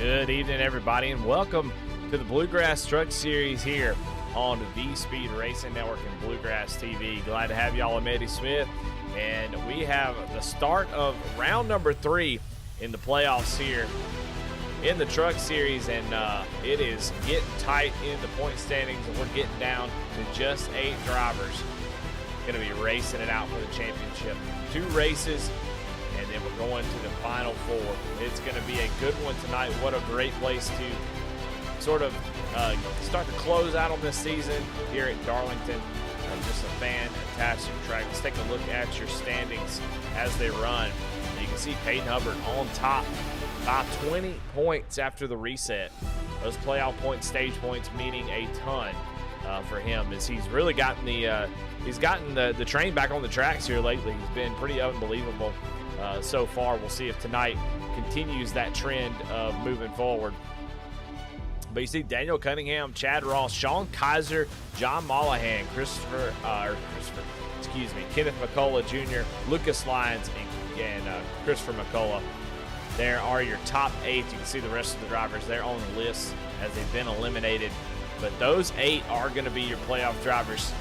Good evening, everybody, and welcome to the Bluegrass Truck Series here on the Speed Racing Network and Bluegrass TV. Glad to have y'all. I'm Eddie Smith, and we have the start of round number 3 in the playoffs here in the Truck Series, and it is getting tight in the point standings, and we're getting down to just 8 drivers going to be racing it out for the championship. 2 races, and then we're going to the final 4. It's going to be a good one tonight. What a great place to sort of start to close out on this season here at Darlington. Just a fantastic track. Let's take a look at your standings as they run. You can see Peyton Hubbard on top by 20 points after the reset. Those playoff points, stage points, meaning a ton for him, as he's really gotten the train back on the tracks here lately. He's been pretty unbelievable so far. We'll see if tonight continues that trend of moving forward. But you see Daniel Cunningham, Chad Ross, Sean Kaiser, John Mollahan, Kenneth McCullough Jr., Lucas Lyons, and Christopher McCullough. There are your top 8. You can see the rest of the drivers there on the list as they've been eliminated. But those 8 are going to be your playoff drivers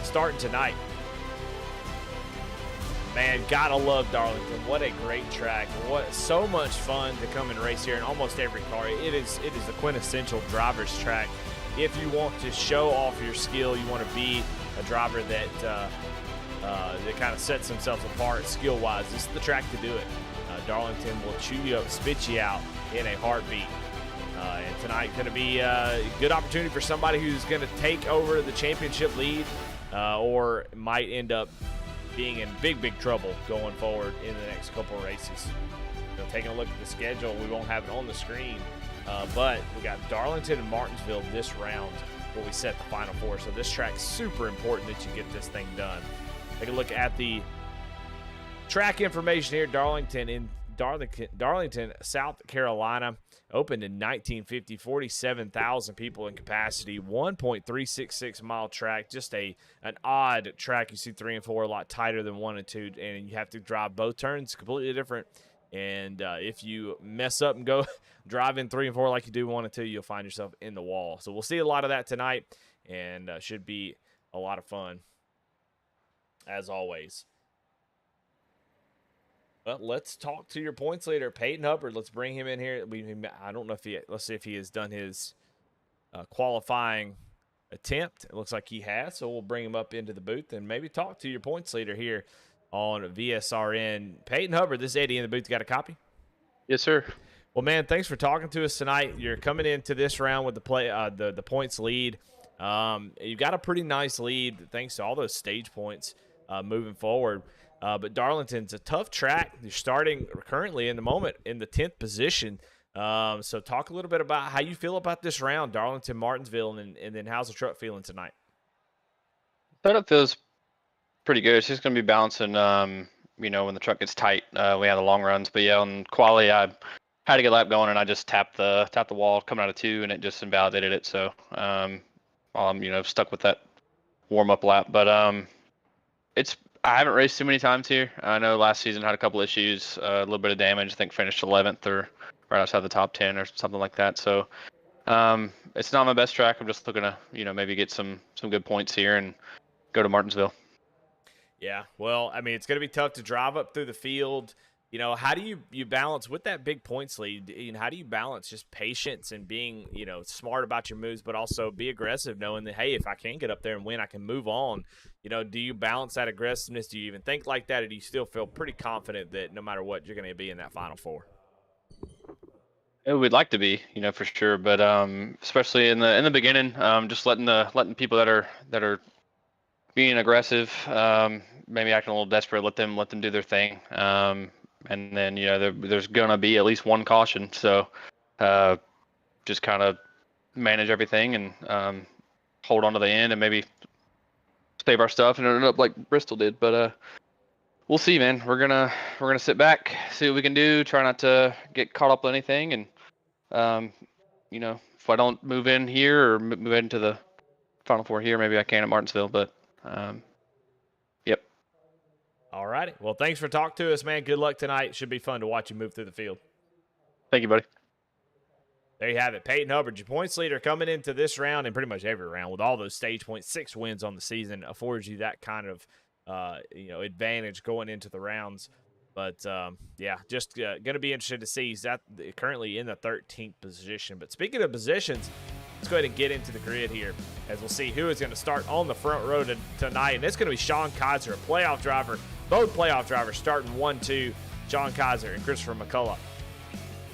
starting tonight. Man, gotta love Darlington. What a great track. What so much fun to come and race here in almost every car. It is the quintessential driver's track. If you want to show off your skill, you want to be a driver that kind of sets themselves apart skill-wise, this is the track to do it. Darlington will chew you up, spit you out in a heartbeat. And tonight going to be a good opportunity for somebody who's going to take over the championship lead or might end up being in big trouble going forward in the next couple of races. So taking a look at the schedule, we won't have it on the screen, but we got Darlington and Martinsville this round where we set the final 4. So this track's super important that you get this thing done. Take a look at the track information here. Darlington, South Carolina, opened in 1950, 47,000 people in capacity, 1.366 mile track, just an odd track. You see 3 and 4 a lot tighter than 1 and 2, and you have to drive both turns completely different. And if you mess up and go drive in 3 and 4 like you do 1 and 2, you'll find yourself in the wall. So we'll see a lot of that tonight, and should be a lot of fun as always. Well, let's talk to your points leader, Peyton Hubbard. Let's bring him in here. I don't know if let's see if he has done his qualifying attempt. It looks like he has, so we'll bring him up into the booth and maybe talk to your points leader here on VSRN. Peyton Hubbard, this is Eddie in the booth. You got a copy? Yes, sir. Well, man, thanks for talking to us tonight. You're coming into this round with the points lead. You've got a pretty nice lead thanks to all those stage points moving forward. But Darlington's a tough track. You're starting currently in the moment in the 10th position. So talk a little bit about how you feel about this round, Darlington, Martinsville, and then how's the truck feeling tonight? Setup feels pretty good. It's just going to be balancing, when the truck gets tight. We have the long runs. But, yeah, on quali, I had to get a lap going, and I just tapped the wall coming out of 2, and it just invalidated it. So I'm, stuck with that warm-up lap. But I haven't raced too many times here. I know last season had a couple issues, a little bit of damage. I think finished 11th or right outside the top 10 or something like that. So it's not my best track. I'm just looking to, maybe get some good points here and go to Martinsville. Yeah, well, I mean, it's going to be tough to drive up through the field. How do you balance with that big points lead? How do you balance just patience and being, smart about your moves, but also be aggressive, knowing that, hey, if I can get up there and win, I can move on. Do you balance that aggressiveness? Do you even think like that, or do you still feel pretty confident that no matter what, you're going to be in that Final 4? We'd like to be, for sure, but especially in the beginning, just letting people that are being aggressive, maybe acting a little desperate, let them do their thing. And then, there's going to be at least one caution. So just kind of manage everything and hold on to the end and maybe save our stuff and end up like Bristol did. But we'll see, man. We're gonna sit back, see what we can do, try not to get caught up with anything. And, if I don't move in here or move into the Final 4 here, maybe I can at Martinsville. But, yep. All righty. Well, thanks for talking to us, man. Good luck tonight. Should be fun to watch you move through the field. Thank you, buddy. There you have it. Peyton Hubbard, your points leader coming into this round and pretty much every round with all those stage points. 6 wins on the season affords you that kind of advantage going into the rounds. But, yeah, just going to be interested to see. He's currently in the 13th position. But speaking of positions, let's go ahead and get into the grid here as we'll see who is going to start on the front row tonight. And it's going to be Sean Kaiser, a playoff driver. Both playoff drivers starting 1-2, Sean Kaiser and Christopher McCullough.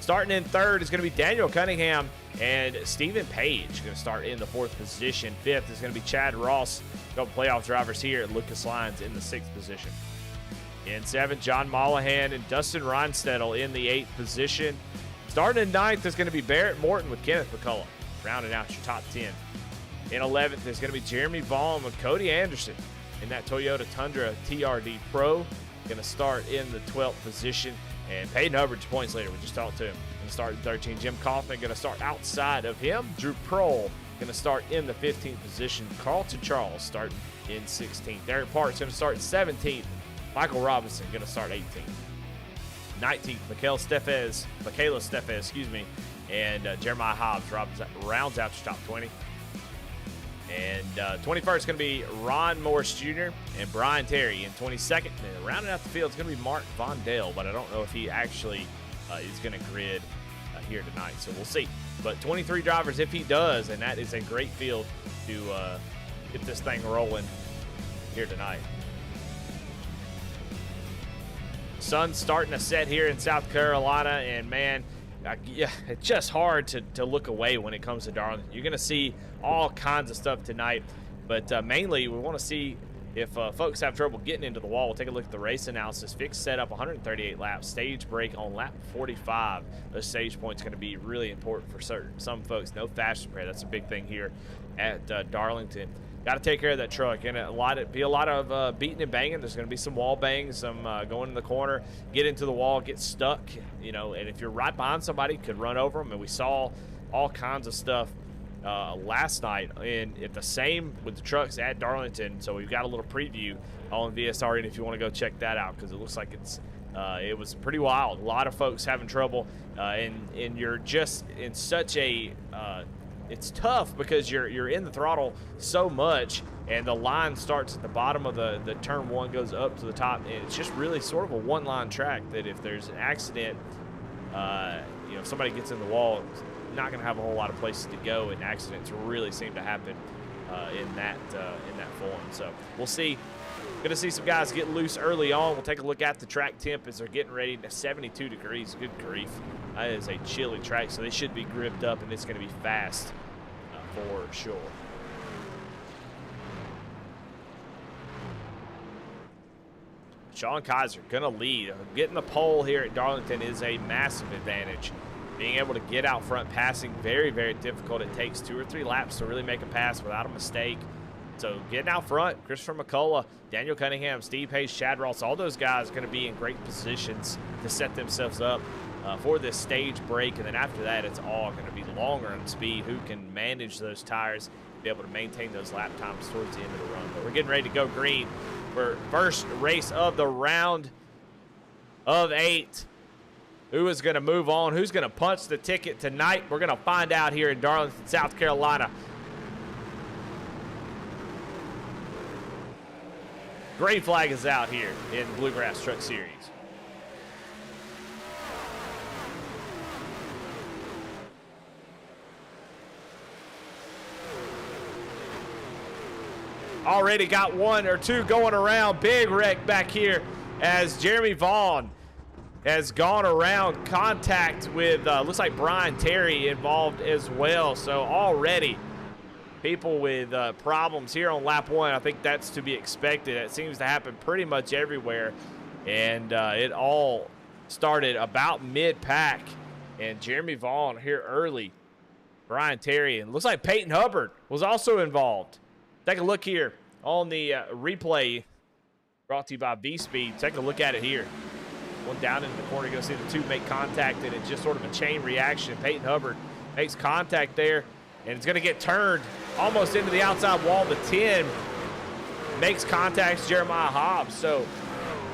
Starting in third is going to be Daniel Cunningham and Stephen Page going to start in the 4th position. 5th is going to be Chad Ross. A couple playoff drivers here. Lucas Lyons in the 6th position. In 7th, John Mollahan and Dustin Reinstedel in the 8th position. Starting in 9th is going to be Barrett Morton with Kenneth McCullough, rounding out your top 10. In 11th is going to be Jeremy Vaughn with Cody Anderson in that Toyota Tundra TRD Pro. Going to start in the 12th position. And Peyton Hubbard's points leader, we just talked to him, going to start in 13. Jim Kaufman going to start outside of him. Drew Prohl going to start in the 15th position. Carlton Charles starting in 16th. Derek Parks going to start in 17th. Michael Robinson going to start 18th. 19th, Michaela Stefez, and Jeremiah Hobbs rounds out your top 20. And 21st is going to be Ron Morris Jr. and Brian Terry in 22nd. And rounding out the field is going to be Mark Von Dale, but I don't know if he actually is going to grid here tonight, so we'll see. But 23 drivers if he does, and that is a great field to get this thing rolling here tonight. Sun's starting to set here in South Carolina, and man, it's just hard to look away when it comes to Darlington. You're going to see all kinds of stuff tonight, but mainly we want to see if folks have trouble getting into the wall. We'll take a look at the race analysis. Fixed setup, 138 laps, stage break on lap 45. Those stage points going to be really important for some folks. No fast repair. That's a big thing here at Darlington. Got to take care of that truck, and be a lot of beating and banging. There's going to be some wall bangs, some going in the corner, get into the wall, get stuck, and if you're right behind somebody, could run over them. And we saw all kinds of stuff last night, and the same with the trucks at Darlington. So we've got a little preview on VSR, and if you want to go check that out, because it looks like it was pretty wild. A lot of folks having trouble, and you're just in such a it's tough because you're in the throttle so much, and the line starts at the bottom of the turn 1, goes up to the top, and it's just really sort of a one-line track that if there's an accident, if somebody gets in the wall, it's not going to have a whole lot of places to go, and accidents really seem to happen in that form. So we'll see. Going to see some guys get loose early on. We'll take a look at the track temp as they're getting ready to 72 degrees. Good grief. That is a chilly track, so they should be gripped up, and it's going to be fast for sure. Sean Kaiser going to lead. Getting the pole here at Darlington is a massive advantage. Being able to get out front passing, very, very difficult. It takes 2 or 3 laps to really make a pass without a mistake. So getting out front, Christopher McCullough, Daniel Cunningham, Steve Hayes, Chad Ross, all those guys are going to be in great positions to set themselves up for this stage break. And then after that, it's all going to be longer on speed. Who can manage those tires, be able to maintain those lap times towards the end of the run. But we're getting ready to go green for first race of the round of 8. Who is going to move on? Who's going to punch the ticket tonight? We're going to find out here in Darlington, South Carolina. Green flag is out here in Bluegrass Truck Series. Already got 1 or 2 going around. Big wreck back here as Jeremy Vaughn has gone around. Contact with, looks like Brian Terry involved as well. So already people with problems here on lap 1. I think that's to be expected. It seems to happen pretty much everywhere. And it all started about mid-pack. And Jeremy Vaughn here early. Brian Terry. And looks like Peyton Hubbard was also involved. Take a look here on the replay brought to you by V-Speed. Take a look at it here. One down in the corner. You're going to see the 2 make contact, and it's just sort of a chain reaction. Peyton Hubbard makes contact there, and it's going to get turned almost into the outside wall. The 10 makes contact, Jeremiah Hobbs. So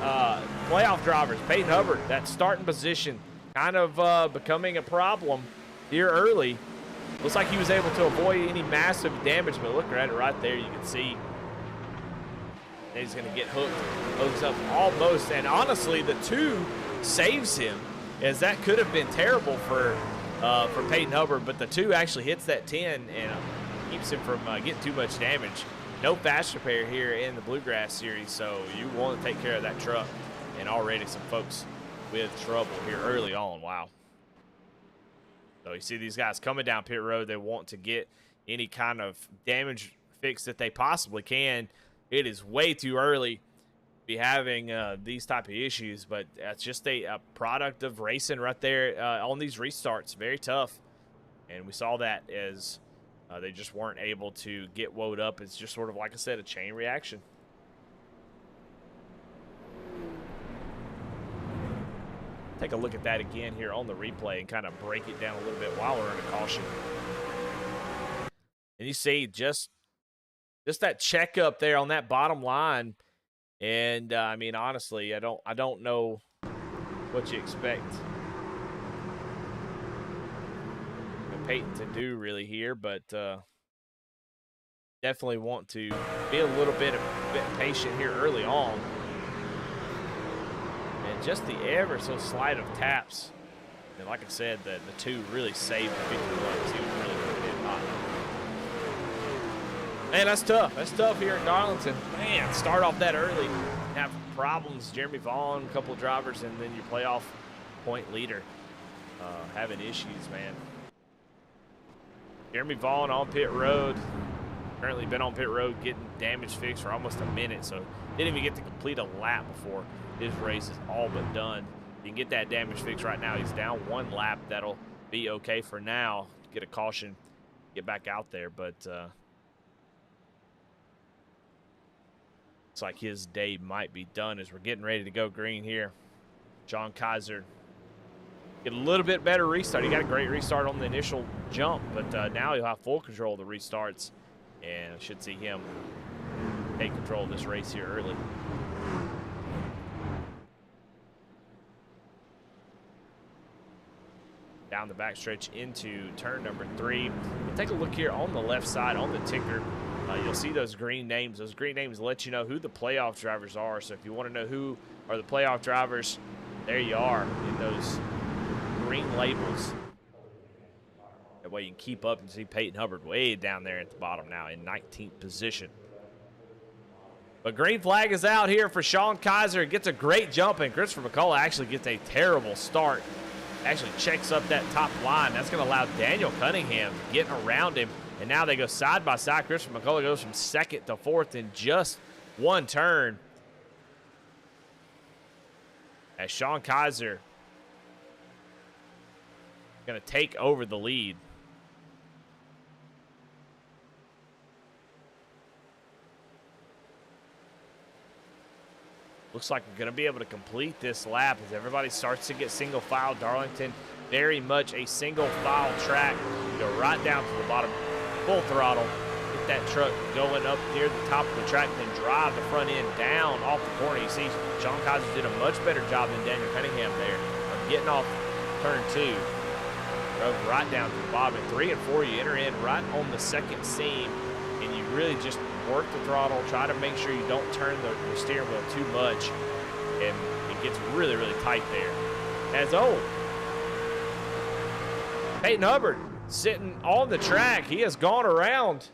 playoff drivers, Peyton Hubbard, that starting position kind of becoming a problem here early. Looks like he was able to avoid any massive damage, but look at it right there. You can see he's going to get hooked, hooks up almost. And honestly, the 2 saves him, as that could have been terrible for Peyton Hubbard, but the 2 actually hits that 10 and keeps him from getting too much damage. No fast repair here in the Bluegrass series, so you want to take care of that truck. And already some folks with trouble here early on. Wow. So you see these guys coming down pit road. They want to get any kind of damage fix that they possibly can. It is way too early to be having these type of issues, but that's just a product of racing right there on these restarts. Very tough. And we saw that as they just weren't able to get woed up. It's just sort of, like I said, a chain reaction. Take a look at that again here on the replay and kind of break it down a little bit while we're under caution. And you see just that checkup there on that bottom line. And I mean, honestly, I don't know what you expect Peyton to do really here, but definitely want to be a little bit patient here early on. And just the ever so slight of taps. And like I said, the 2 really saved the 51. He was really putting in hot. Man, that's tough. That's tough here at Darlington. Man, start off that early. Have problems. Jeremy Vaughn, a couple of drivers, and then your playoff point leader having issues, man. Jeremy Vaughn on pit road. Currently been on pit road getting damage fixed for almost a minute, so didn't even get to complete a lap before his race is all but done. You can get that damage fixed right now. He's down 1 lap. That'll be okay for now. Get a caution, get back out there, but looks like his day might be done as we're getting ready to go green here. Sean Kaiser get a little bit better restart. He got a great restart on the initial jump, but now he'll have full control of the restarts, and I should see him take control of this race here early. Down the backstretch into turn number 3. And take a look here on the left side on the ticker. You'll see those green names. Those green names let you know who the playoff drivers are. So if you want to know who are the playoff drivers, there you are in those green labels. That way you can keep up and see Peyton Hubbard way down there at the bottom now in 19th position. But green flag is out here for Sean Kaiser. Gets a great jump, and Christopher McCullough actually gets a terrible start. Actually checks up that top line. That's going to allow Daniel Cunningham to get around him. And now they go side by side. Christopher McCullough goes from 2nd to 4th in just 1 turn. As Sean Kaiser going to take over the lead. Looks like we're going to be able to complete this lap as everybody starts to get single file. Darlington, very much a single file track. You go right down to the bottom, full throttle. Get that truck going up near the top of the track, then drive the front end down off the corner. You see Sean Kaiser did a much better job than Daniel Cunningham there of getting off turn 2. Drove right down to the bottom. At 3 and 4, you enter in right on the 2nd seam, and you really just work the throttle, try to make sure you don't turn the steering wheel too much, and it gets really, really tight there. As Peyton Hubbard sitting on the track. He has gone around,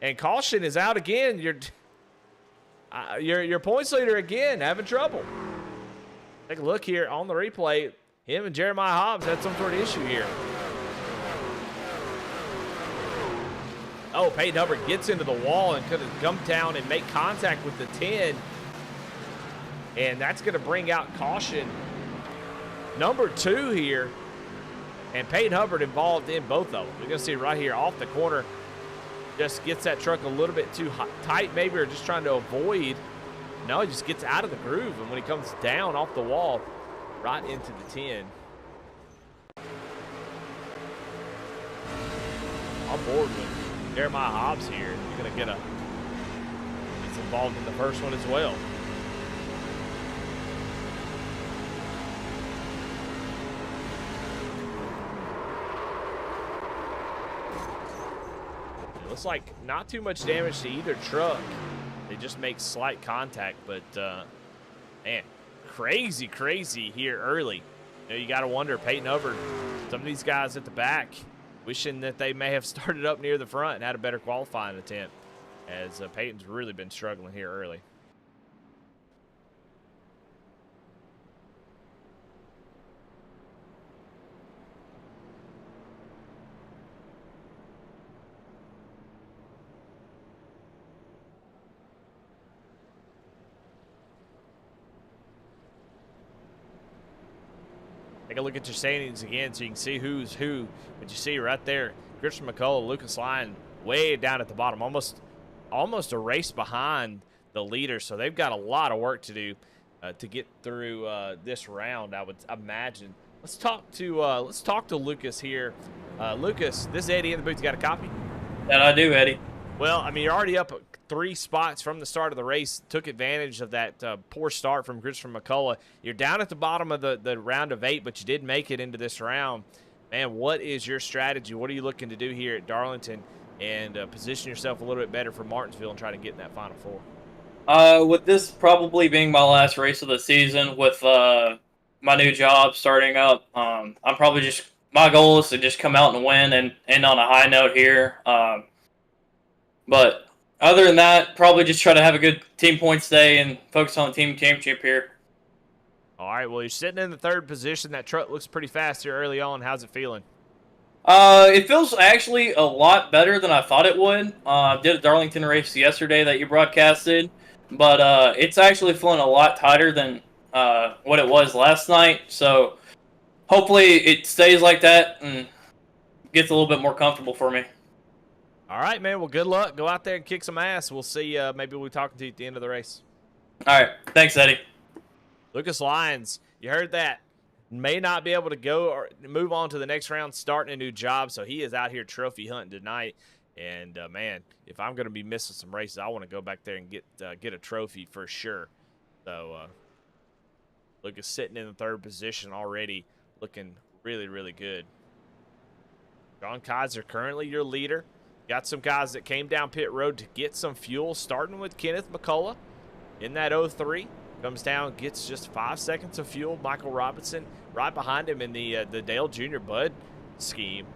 and caution is out again. Your points leader again having trouble. Take a look here on the replay. Him and Jeremiah Hobbs had some sort of issue here. Oh, Peyton Hubbard gets into the wall and could have come down and make contact with the 10. And that's going to bring out caution number 2 here. And Peyton Hubbard involved in both of them. We're going to see right here off the corner. Just gets that truck a little bit too tight maybe, or just trying to avoid. No, he just gets out of the groove. And when he comes down off the wall, right into the 10. On board with Jeremiah Hobbs here. You're going to gets involved in the first one as well. looks like not too much damage to either truck. They just make slight contact, but man, crazy here early. You know, you got to wonder, Peyton Hubbard, some of these guys at the back, wishing that they may have started up near the front and had a better qualifying attempt, as Peyton's really been struggling here early. Take a look at your standings again so you can see who's who. But you see right there, Christian McCullough, Lucas Lyon way down at the bottom, almost a race behind the leader. So they've got a lot of work to do to get through this round, I would imagine. Let's talk to Lucas here. Lucas, this is Eddie in the booth. You got a copy? That I do, Eddie. Well, I mean, you're already up 3 spots from the start of the race. Took advantage of that poor start from Christopher McCullough. You're down at the bottom of the round of 8, but you did make it into this round. Man, what is your strategy? What are you looking to do here at Darlington and position yourself a little bit better for Martinsville and try to get in that Final Four? With this probably being my last race of the season, with my new job starting up, I'm probably just, my goal is to just come out and win and end on a high note here. But other than that, probably just try to have a good team points day and focus on the team championship here. All right, well, you're sitting in the 3rd position. That truck looks pretty fast here early on. How's it feeling? It feels actually a lot better than I thought it would. I did a Darlington race yesterday that you broadcasted, but it's actually feeling a lot tighter than what it was last night. So hopefully it stays like that and gets a little bit more comfortable for me. All right, man. Well, good luck. Go out there and kick some ass. We'll see. Maybe we'll be talking to you at the end of the race. All right. Thanks, Eddie. Lucas Lyons, you heard that. May not be able to go or move on to the next round, starting a new job. So he is out here trophy hunting tonight. And, man, if I'm going to be missing some races, I want to go back there and get a trophy for sure. So Lucas sitting in the 3rd position already, looking really, really good. John Kaiser currently your leader. Got some guys that came down pit road to get some fuel, starting with Kenneth McCullough in that 03. Comes down, gets just 5 seconds of fuel. Michael Robinson right behind him in the Dale Jr. Bud scheme.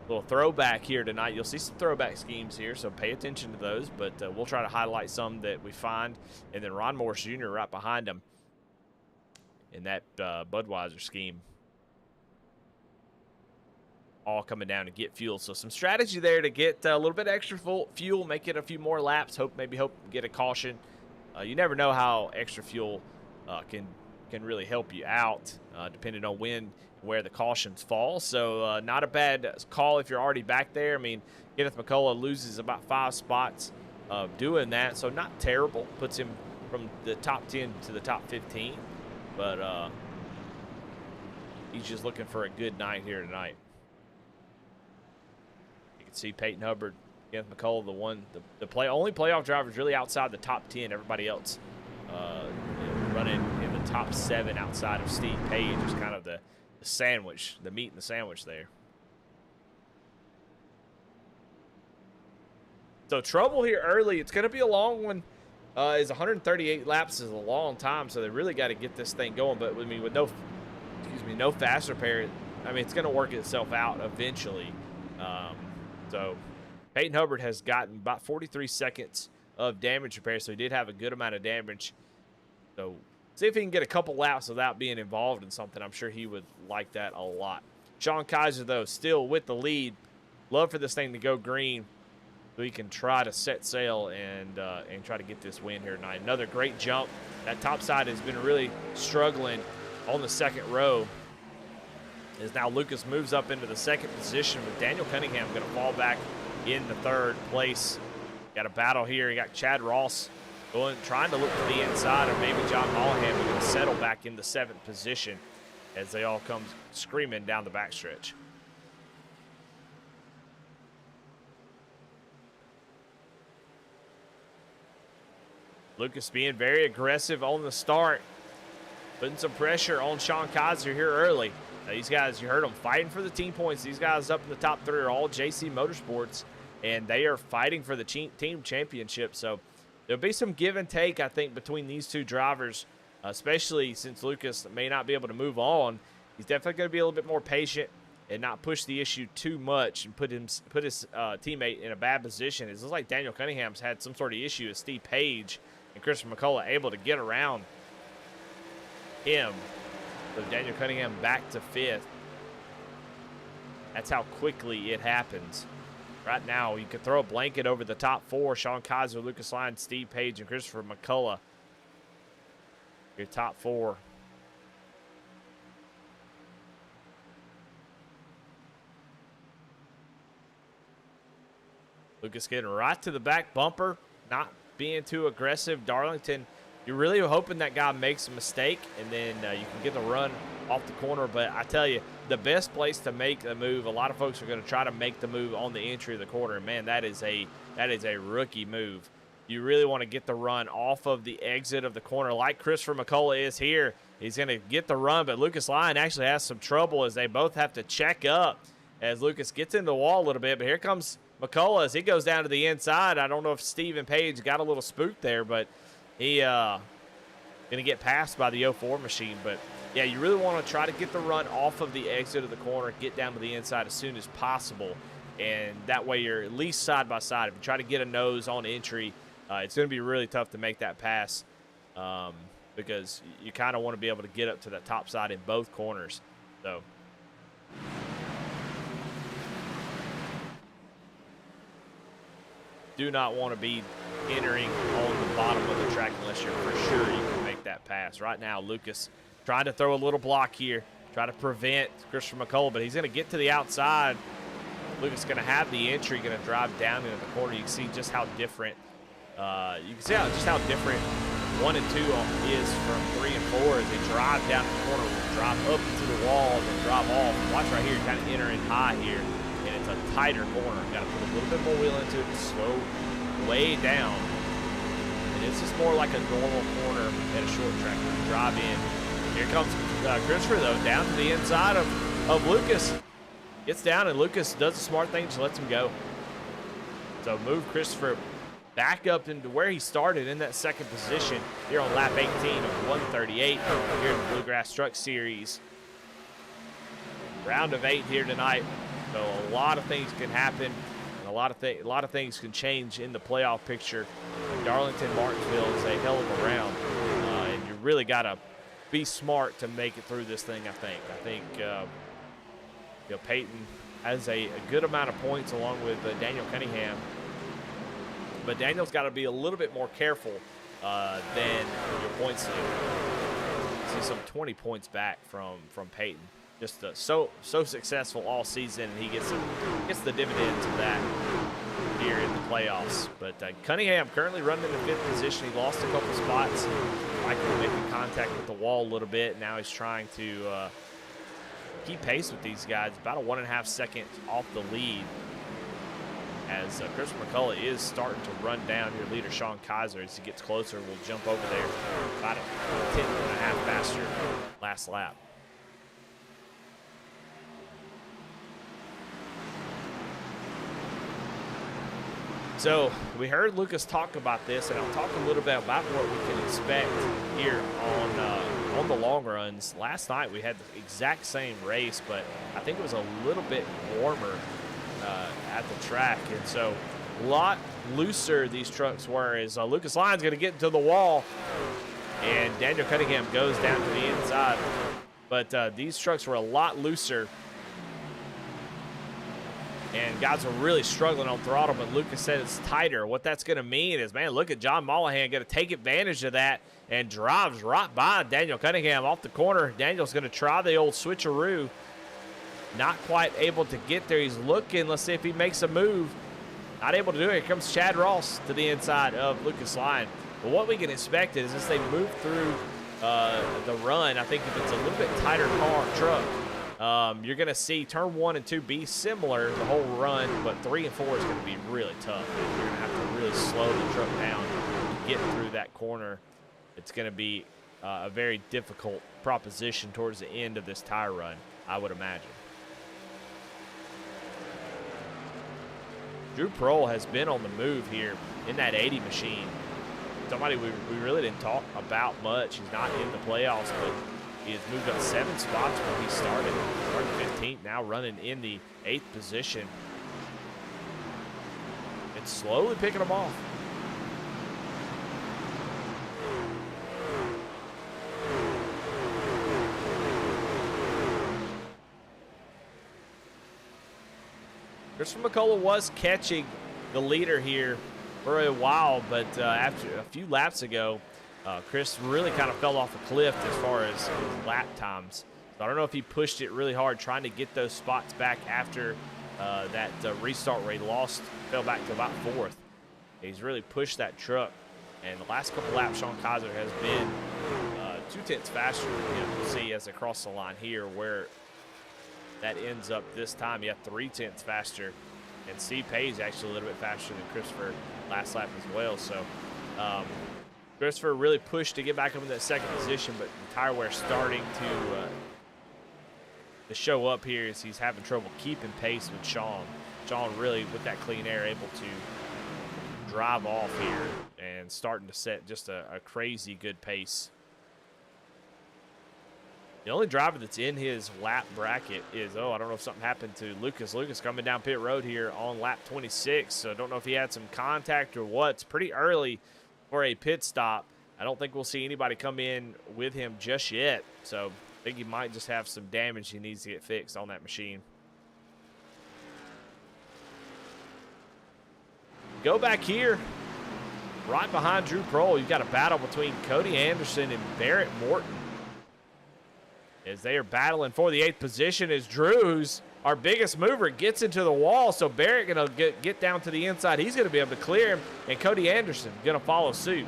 Little throwback here tonight. You'll see some throwback schemes here, so pay attention to those. But we'll try to highlight some that we find. And then Ron Morris Jr. right behind him in that Budweiser scheme. All coming down to get fuel. So some strategy there to get a little bit extra fuel, make it a few more laps, maybe get a caution. You never know how extra fuel can really help you out, depending on when and where the cautions fall. So not a bad call if you're already back there. I mean, Kenneth McCullough loses about 5 spots doing that, so not terrible. Puts him from the top 10 to the top 15. But he's just looking for a good night here tonight. See Peyton Hubbard, Kenneth McCullough, only playoff drivers really outside the top 10. Everybody else running in the top 7 outside of Steve Page is kind of the sandwich, the meat in the sandwich there. So trouble here early. It's going to be a long one. Is 138 laps is a long time, so they really got to get this thing going. But I mean, with no fast repair, I mean, it's going to work itself out eventually. So Peyton Hubbard has gotten about 43 seconds of damage repair, so he did have a good amount of damage. So see if he can get a couple laps without being involved in something. I'm sure he would like that a lot. Sean Kaiser, though, still with the lead. Love for this thing to go green so he can try to set sail and try to get this win here tonight. Another great jump. That top side has been really struggling on the 2nd row. As now Lucas moves up into the 2nd position with Daniel Cunningham going to fall back in the 3rd place. Got a battle here. You got Chad Ross trying to look to the inside, or maybe John Mollahan who can settle back in the 7th position as they all come screaming down the backstretch. Lucas being very aggressive on the start, putting some pressure on Sean Kaiser here early. Now these guys, you heard them fighting for the team points. These guys up in the top 3 are all JC Motorsports. and they are fighting for the team championship. So there'll be some give and take, I think, between these two drivers, especially since Lucas may not be able to move on. He's definitely going to be a little bit more patient and not push the issue too much and put his teammate in a bad position. It looks like Daniel Cunningham's had some sort of issue with Steve Page and Christopher McCullough able to get around him. So Daniel Cunningham back to 5th. That's how quickly it happens. Right now, you could throw a blanket over the top 4. Sean Kaiser, Lucas Lyon, Steve Page, and Christopher McCullough. Your top 4. Lucas getting right to the back bumper, not being too aggressive. Darlington, you're really hoping that guy makes a mistake, and then you can get the run off the corner. But I tell you, the best place to make a move, a lot of folks are going to try to make the move on the entry of the corner. And man, that is a rookie move. You really want to get the run off of the exit of the corner like Christopher McCullough is here. He's going to get the run, but Lucas Lyon actually has some trouble as they both have to check up as Lucas gets into the wall a little bit. But here comes McCullough as he goes down to the inside. I don't know if Stephen Page got a little spooked there, but he going to get passed by the 04 machine. But yeah, you really want to try to get the run off of the exit of the corner, get down to the inside as soon as possible, and that way you're at least side by side. If you try to get a nose on entry, it's going to be really tough to make that pass because you kind of want to be able to get up to that top side in both corners. So do not want to be entering on the bottom of the track unless you're for sure you can make that pass. Right now, Lucas trying to throw a little block here, try to prevent Christopher McCullough, but he's going to get to the outside. Lucas is going to have the entry, going to drive down into the corner. You can see just how different just how different 1 and 2 is from 3 and 4 as they drive down the corner, drive up into the wall, and then drive off. Watch right here, kind of entering high here, and it's a tighter corner. Got to put a little bit more wheel into it and slow way down. And it's just more like a normal corner at a short track. Drive in. Here comes Christopher, though, down to the inside of Lucas. Gets down, and Lucas does the smart thing, just lets him go. So move Christopher back up into where he started in that second position here on lap 18 of 138 here in the Bluegrass Truck Series. Round of 8 here tonight. So a lot of things can happen. And a lot of things can change in the playoff picture. Darlington Martinsville is a hell of a round, and you really got to be smart to make it through this thing. I think Peyton has a good amount of points along with Daniel Cunningham, but Daniel's got to be a little bit more careful than your points. See some 20 points back from Peyton. Just so successful all season, and he gets the dividends of that here in the playoffs. But Cunningham currently running in the 5th position. He lost a couple spots. Michael making contact with the wall a little bit. Now he's trying to keep pace with these guys. About a 1.5 seconds off the lead as Christopher McCullough is starting to run down your leader, Sean Kaiser. As he gets closer, we'll jump over there. About a 10.5 faster last lap. So we heard Lucas talk about this, and I'll talk a little bit about what we can expect here on the long runs. Last night we had the exact same race, but I think it was a little bit warmer at the track, and so a lot looser these trucks were. As Lucas Lyon's going to get into the wall, and Daniel Cunningham goes down to the inside. But these trucks were a lot looser. And guys are really struggling on throttle, but Lucas said it's tighter. What that's going to mean is, man, look at John Mollahan going to take advantage of that and drives right by Daniel Cunningham off the corner. Daniel's going to try the old switcheroo. Not quite able to get there. He's looking. Let's see if he makes a move. Not able to do it. Here comes Chad Ross to the inside of Lucas Lyon. But what we can expect is as they move through the run, I think if it's a little bit tighter truck, you're going to see turn 1 and 2 be similar the whole run, but 3 and 4 is going to be really tough. You're going to have to really slow the truck down to get through that corner. It's going to be a very difficult proposition towards the end of this tire run, I would imagine. Drew Prohl has been on the move here in that 80 machine. Somebody we really didn't talk about much. He's not in the playoffs, but he has moved up 7 spots when he started 15th, now running in the 8th position. And slowly picking them off. Christopher McCullough was catching the leader here for a while, but after a few laps ago, Chris really kind of fell off a cliff as far as his lap times. So I don't know if he pushed it really hard trying to get those spots back after that restart where he fell back to about 4th. He's really pushed that truck, and the last couple laps, Sean Kaiser has been 2/10 faster than him. We'll see as they cross the line here where that ends up this time. Yeah, 3/10 faster. And Steve Page actually a little bit faster than Christopher last lap as well. So Christopher really pushed to get back up in that 2nd position, but the tire wear starting to show up here as he's having trouble keeping pace with Sean. Sean really, with that clean air, able to drive off here and starting to set just a crazy good pace. The only driver that's in his lap bracket is, I don't know if something happened to Lucas. Lucas coming down pit road here on lap 26, so I don't know if he had some contact or what. It's pretty early for a pit stop. I don't think we'll see anybody come in with him just yet, so I think he might just have some damage he needs to get fixed on that machine. Go back here, right behind Drew Prohl. You've got a battle between Cody Anderson and Barrett Morton, as they are battling for the 8th position, as Drew's, our biggest mover, gets into the wall. So Barrett going to get down to the inside. He's going to be able to clear him, and Cody Anderson going to follow suit.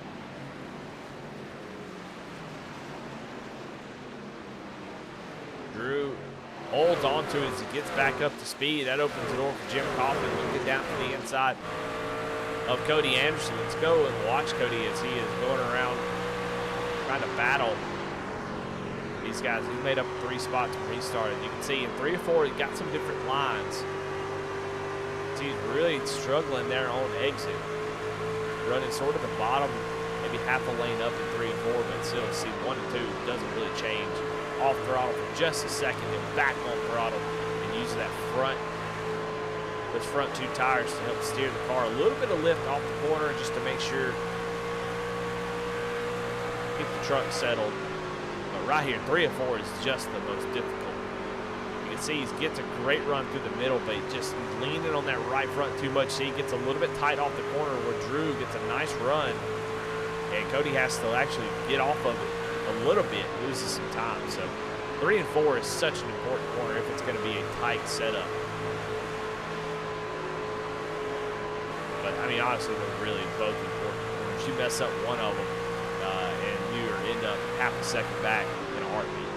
Drew holds on to it as he gets back up to speed. That opens the door for Jim Kaufman looking down to the inside of Cody Anderson. Let's go and watch Cody as he is going around trying to battle these guys. He's made up 3 spots when he started. You can see in 3 or 4, he got some different lines. So he's really struggling there on exit. Running sort of the bottom, maybe half a lane up in 3 and 4, but still see 1 and 2 doesn't really change. Off throttle for just a second, then back on throttle and using those front 2 tires to help steer the car. A little bit of lift off the corner just to make sure, keep the truck settled. Right here, 3 and 4 is just the most difficult. You can see he gets a great run through the middle, but just leaning on that right front too much. See, he gets a little bit tight off the corner where Drew gets a nice run, and Cody has to actually get off of it a little bit, loses some time. So 3 and 4 is such an important corner if it's going to be a tight setup. But I mean, honestly, they're really both important corners. You mess up one of them, and you end up half a second back in a heartbeat.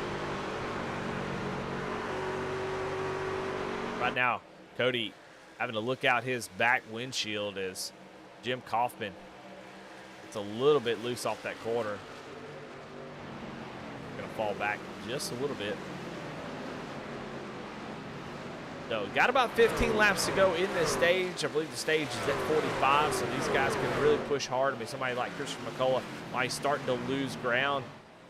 Right now, Cody having to look out his back windshield as Jim Kaufman gets a little bit loose off that corner. Going to fall back just a little bit. So got about 15 laps to go in this stage. I believe the stage is at 45, so these guys can really push hard. I mean, somebody like Christopher McCullough might starting to lose ground.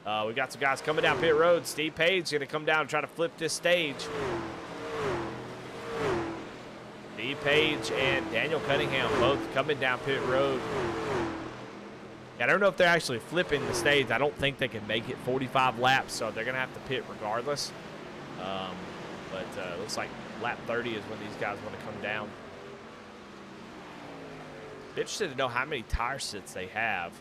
We got some guys coming down pit road. Steve Page going to come down and try to flip this stage. Steve Page and Daniel Cunningham both coming down pit road. I don't know if they're actually flipping the stage. I don't think they can make it 45 laps, so they're going to have to pit regardless. But looks like lap 30 is when these guys want to come down. Interested to know how many tire sets they have.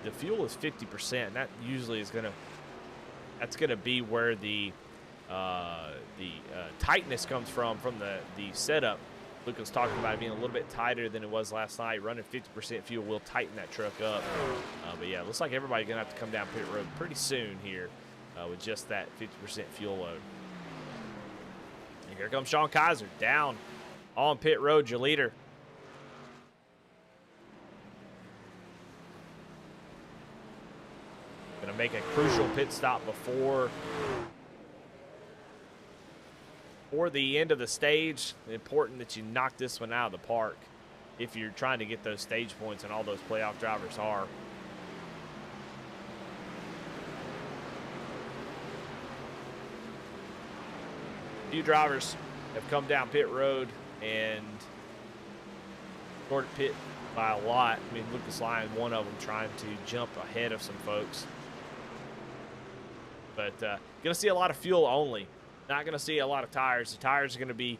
The fuel is 50%. And that usually is that's gonna be where the tightness comes from the setup. Luke was talking about it being a little bit tighter than it was last night. Running 50% fuel will tighten that truck up. But yeah, it looks like everybody's gonna have to come down pit road pretty soon here with just that 50% fuel load. And here comes Sean Kaiser down on pit road, your leader. Gonna make a crucial pit stop before the end of the stage. Important that you knock this one out of the park if you're trying to get those stage points, and all those playoff drivers are. A few drivers have come down pit road and shorted pit by a lot. I mean, Lucas Lyon, one of them, trying to jump ahead of some folks. But going to see a lot of fuel only. Not going to see a lot of tires. The tires are going to be,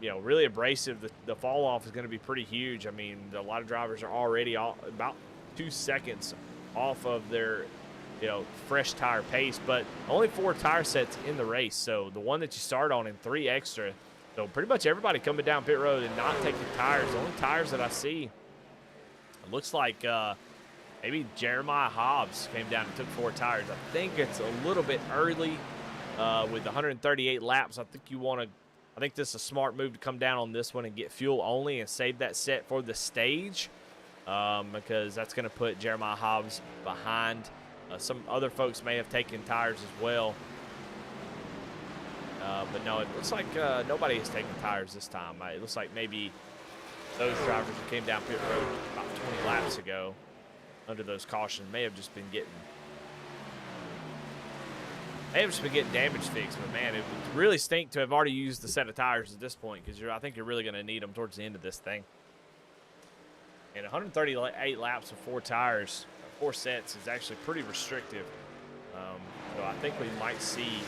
you know, really abrasive. The fall off is going to be pretty huge. I mean, a lot of drivers are already about 2 seconds off of their, you know, fresh tire pace. But only 4 tire sets in the race. So the one that you start on and 3 extra. So pretty much everybody coming down pit road and not taking tires. The only tires that I see, it looks like maybe Jeremiah Hobbs came down and took 4 tires. I think it's a little bit early with 138 laps. I think this is a smart move to come down on this one and get fuel only and save that set for the stage, because that's going to put Jeremiah Hobbs behind. Some other folks may have taken tires as well. But no, it looks like nobody has taken tires this time. It looks like maybe those drivers who came down pit road about 20 laps ago under those cautions may have just been getting damage fixed. But man, it would really stink to have already used the set of tires at this point, because I think you're really going to need them towards the end of this thing. And 138 laps of 4 tires, 4 sets is actually pretty restrictive. So I think we might see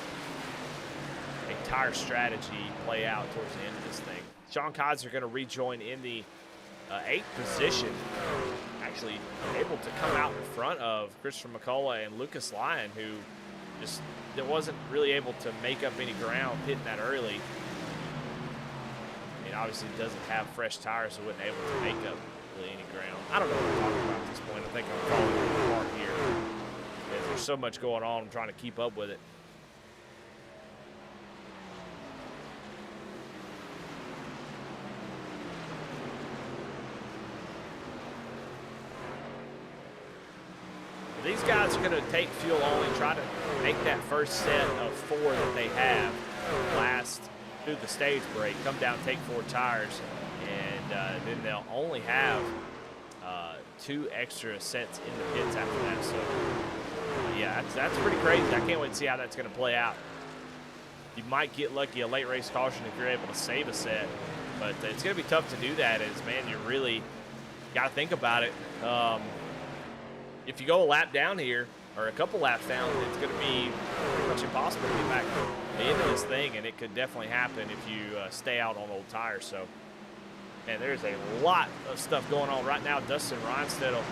a tire strategy play out towards the end of this thing. Sean Kaiser going to rejoin in the 8th position, actually able to come out in front of Christopher McCullough and Lucas Lyon, who just wasn't really able to make up any ground hitting that early. I mean, obviously doesn't have fresh tires, so wasn't able to make up really any ground. I don't know what I'm talking about at this point. I think I'm falling apart here. There's so much going on, I'm trying to keep up with it. These guys are going to take fuel only, try to make that first set of 4 that they have last through the stage break, come down, take 4 tires, and then they'll only have 2 extra sets in the pits after that. So, yeah, that's pretty crazy. I can't wait to see how that's going to play out. You might get lucky a late race caution if you're able to save a set, but it's going to be tough to do that. As man, you really got to think about it. If you go a lap down here, or a couple laps down, it's going to be pretty much impossible to get back to the end of this thing, and it could definitely happen if you stay out on old tires. So, man, there's a lot of stuff going on right now. Dustin Reinstedel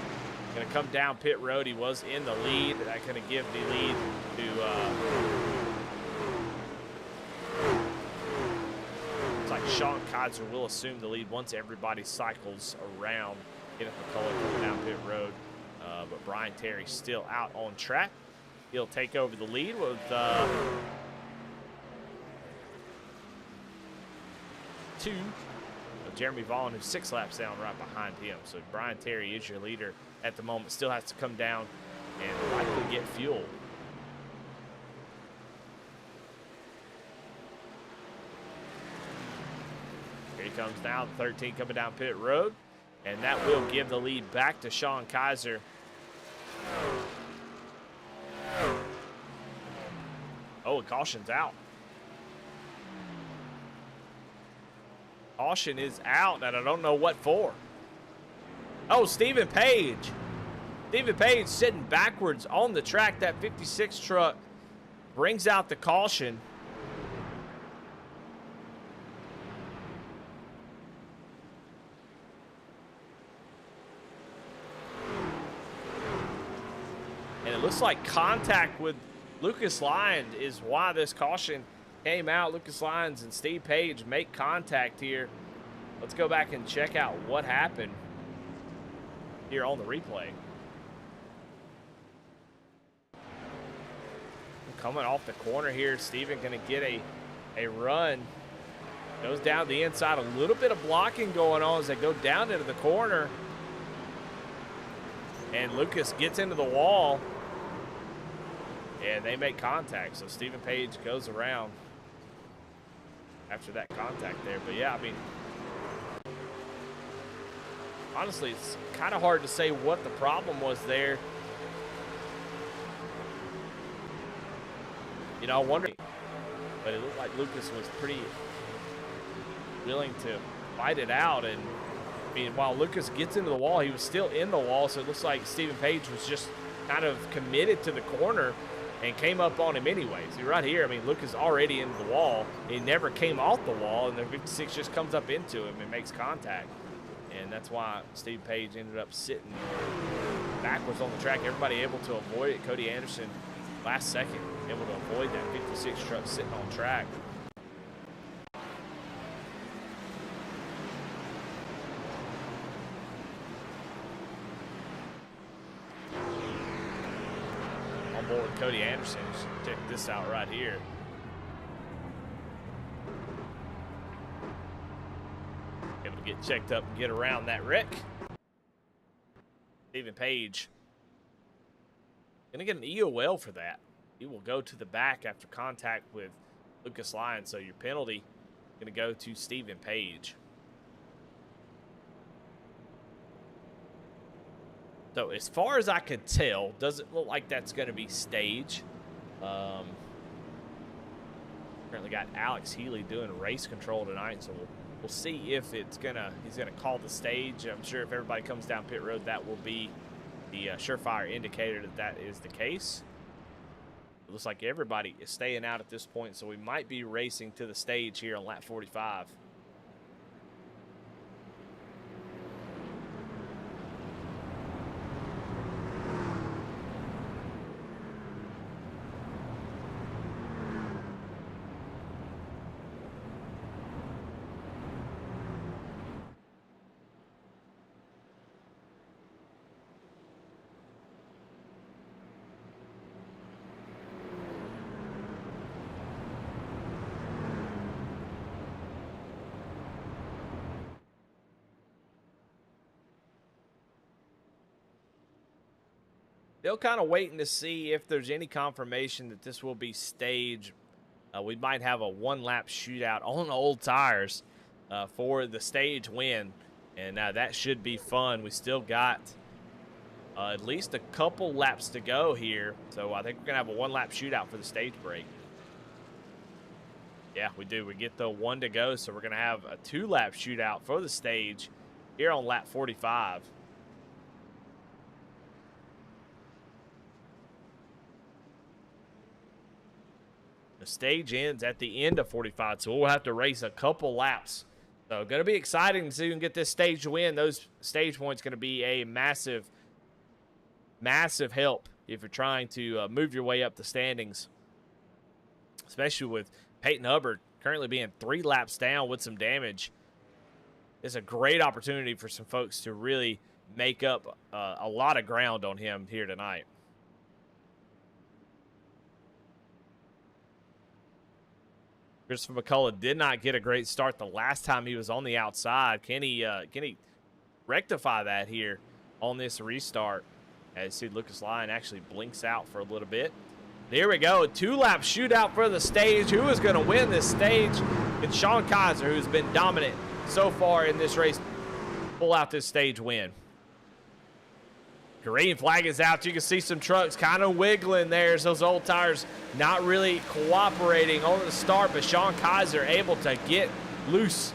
going to come down pit road. He was in the lead. That's going to give the lead to it's like Sean Kaiser will assume the lead once everybody cycles around. Kenneth McCullough coming down pit road. But Brian Terry still out on track. He'll take over the lead with 2 of Jeremy Vaughn, who's 6 laps down right behind him. So Brian Terry is your leader at the moment. Still has to come down and likely get fuel. Here he comes now, 13 coming down pit road. And that will give the lead back to Sean Kaiser. Oh, and caution's out. Caution is out, and I don't know what for. Oh, Stephen Page. Stephen Page sitting backwards on the track. That 56 truck brings out the caution. And it looks like contact with Lucas Lyons is why this caution came out. Lucas Lyons and Steve Page make contact here. Let's go back and check out what happened here on the replay. Coming off the corner here, Steven going to get a run. Goes down the inside. A little bit of blocking going on as they go down into the corner. And Lucas gets into the wall. and they make contact. So Stephen Page goes around after that contact there. But yeah, I mean, honestly, it's kind of hard to say what the problem was there. You know, I wonder, but it looked like Lucas was pretty willing to fight it out. And I mean, while Lucas gets into the wall, he was still in the wall. So it looks like Stephen Page was just kind of committed to the corner and came up on him anyways. See right here, I mean, Lucas already into the wall. He never came off the wall, and the 56 just comes up into him and makes contact. And that's why Steve Page ended up sitting backwards on the track. Everybody able to avoid it. Cody Anderson, last second, able to avoid that 56 truck sitting on track. On board with Cody Anderson. Check this out right here. Able to get checked up and get around that wreck. Stephen Page gonna get an EOL for that. He will go to the back after contact with Lucas Lyons. So your penalty gonna go to Stephen Page. So as far as I could tell, doesn't look like that's gonna be stage. Currently got Alex Healy doing race control tonight, so we'll see if he's gonna call the stage. I'm sure if everybody comes down pit road, that will be the surefire indicator that that is the case. It looks like everybody is staying out at this point, so we might be racing to the stage here on lap 45. Still kind of waiting to see if there's any confirmation that this will be stage. We might have a one-lap shootout on old tires for the stage win, and that should be fun. We still got at least a couple laps to go here, so I think we're going to have a one-lap shootout for the stage break. Yeah, we do. We get the one to go, so we're going to have a two-lap shootout for the stage here on lap 45. The stage ends at the end of 45, so we'll have to race a couple laps. So going to be exciting to see who can get this stage win. Those stage points going to be a massive, massive help if you're trying to move your way up the standings, especially with Peyton Hubbard currently being 3 laps down with some damage. It's a great opportunity for some folks to really make up a lot of ground on him here tonight. Christopher McCullough did not get a great start the last time he was on the outside. Can he rectify that here on this restart? As see Lucas Lyon actually blinks out for a little bit. Here we go, 2-lap shootout for the stage. Who is going to win this stage? It's Sean Kaiser, who's been dominant so far in this race. Pull out this stage win. Green flag is out. You can see some trucks kind of wiggling there as those old tires not really cooperating on the start, but Sean Kaiser able to get loose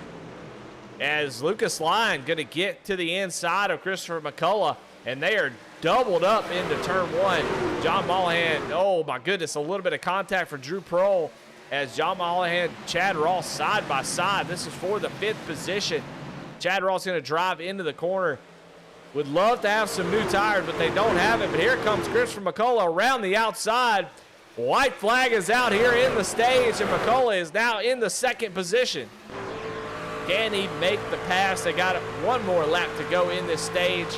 as Lucas Lyon going to get to the inside of Christopher McCullough, and they are doubled up into turn 1. John Mollahan, oh my goodness, a little bit of contact for Drew Prohl as John Mollahan, Chad Ross side by side. This is for the 5th position. Chad Ross going to drive into the corner. Would love to have some new tires, but they don't have it. But here comes Christopher McCullough around the outside. White flag is out here in the stage, and McCullough is now in the 2nd position. Can he make the pass? They got one more lap to go in this stage.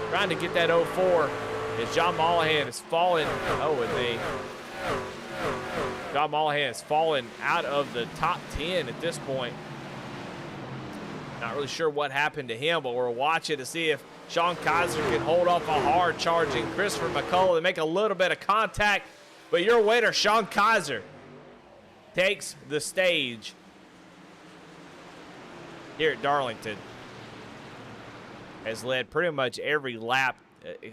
Trying to get that 04 as John Mollahan is falling. John Mollahan is falling out of the top 10 at this point. Not really sure what happened to him, but we're watching to see if Sean Kaiser can hold off a hard charging Christopher McCullough. They make a little bit of contact, but your winner, Sean Kaiser, takes the stage here at Darlington. Has led pretty much every lap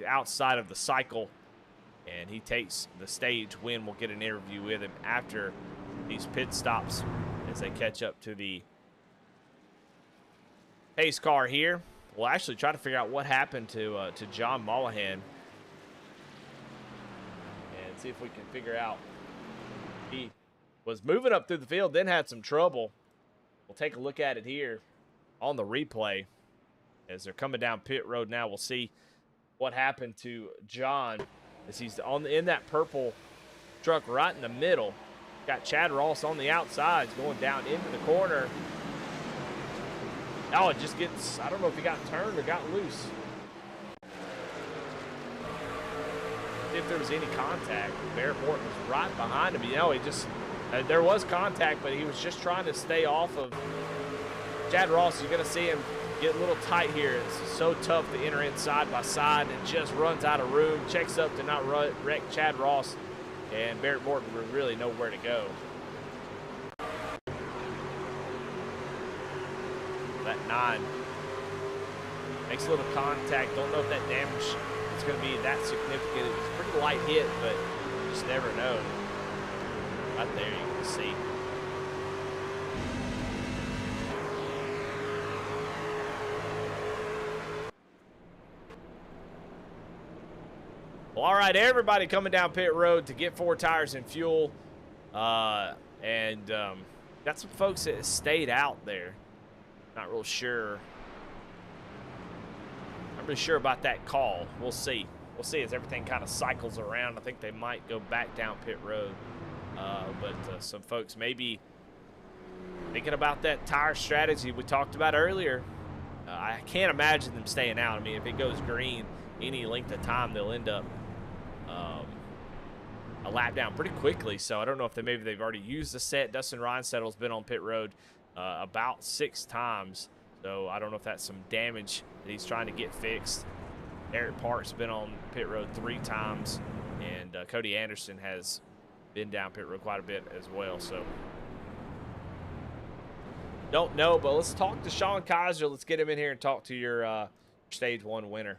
outside of the cycle, and he takes the stage win. We'll get an interview with him after these pit stops as they catch up to the pace car here. We'll actually try to figure out what happened to John Mollahan and see if we can figure out. He was moving up through the field, then had some trouble. We'll take a look at it here on the replay as they're coming down pit road now. We'll see what happened to John as he's in that purple truck right in the middle. Got Chad Ross on the outside going down into the corner. Oh, it just gets, I don't know if he got turned or got loose. If there was any contact, Barrett Morton was right behind him. You know, he just, there was contact, but he was just trying to stay off of Chad Ross. You're going to see him get a little tight here. It's so tough to enter in side by side. It just runs out of room. Checks up to not wreck Chad Ross, and Barrett Morton would really know where to go. That 9 makes a little contact. Don't know if that damage is going to be that significant. It was a pretty light hit, but you just never know. Right there, you can see. Well, all right, everybody coming down pit road to get 4 tires and fuel. Got some folks that stayed out there. Not real sure. Not really sure about that call. We'll see. We'll see as everything kind of cycles around. I think they might go back down pit road. But some folks maybe thinking about that tire strategy we talked about earlier. I can't imagine them staying out. I mean, if it goes green any length of time, they'll end up a lap down pretty quickly. So I don't know if they've already used the set. Dustin Reinsettle's been on pit road about 6 times. So I don't know if that's some damage that he's trying to get fixed. Eric Park's been on pit road 3 times, and Cody Anderson has been down pit road quite a bit as well. So don't know, but let's talk to Sean Kaiser. Let's get him in here and talk to your stage 1 winner.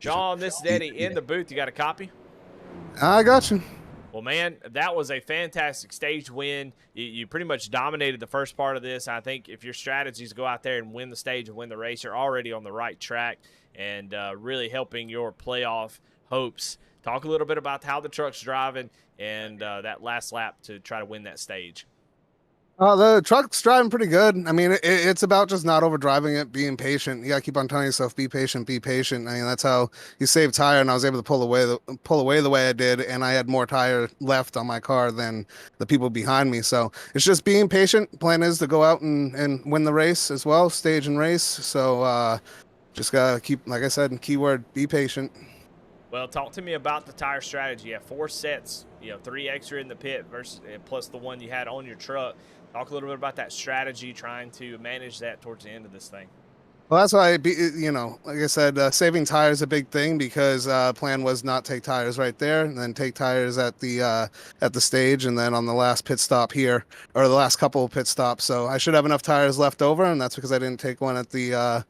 Sean, this is Eddie in the booth. You got a copy? I got you. Well, man, that was a fantastic stage win. You pretty much dominated the first part of this. I think if your strategy is to go out there and win the stage and win the race, you're already on the right track and really helping your playoff hopes. Talk a little bit about how the truck's driving and that last lap to try to win that stage. The truck's driving pretty good. I mean, it's about just not overdriving it, being patient. You gotta keep on telling yourself, be patient, be patient. I mean, that's how you save tire, and I was able to pull away the way I did, and I had more tire left on my car than the people behind me. So it's just being patient. Plan is to go out and win the race as well, stage and race. So just gotta keep, like I said, keyword, be patient. Well, talk to me about the tire strategy. You have 4 sets, 3 extra in the pit versus plus the one you had on your truck. Talk a little bit about that strategy, trying to manage that towards the end of this thing. Well, that's why, like I said, saving tires is a big thing because plan was not take tires right there and then take tires at the stage and then on the last pit stop here, or the last couple of pit stops. So I should have enough tires left over, and that's because I didn't take one at the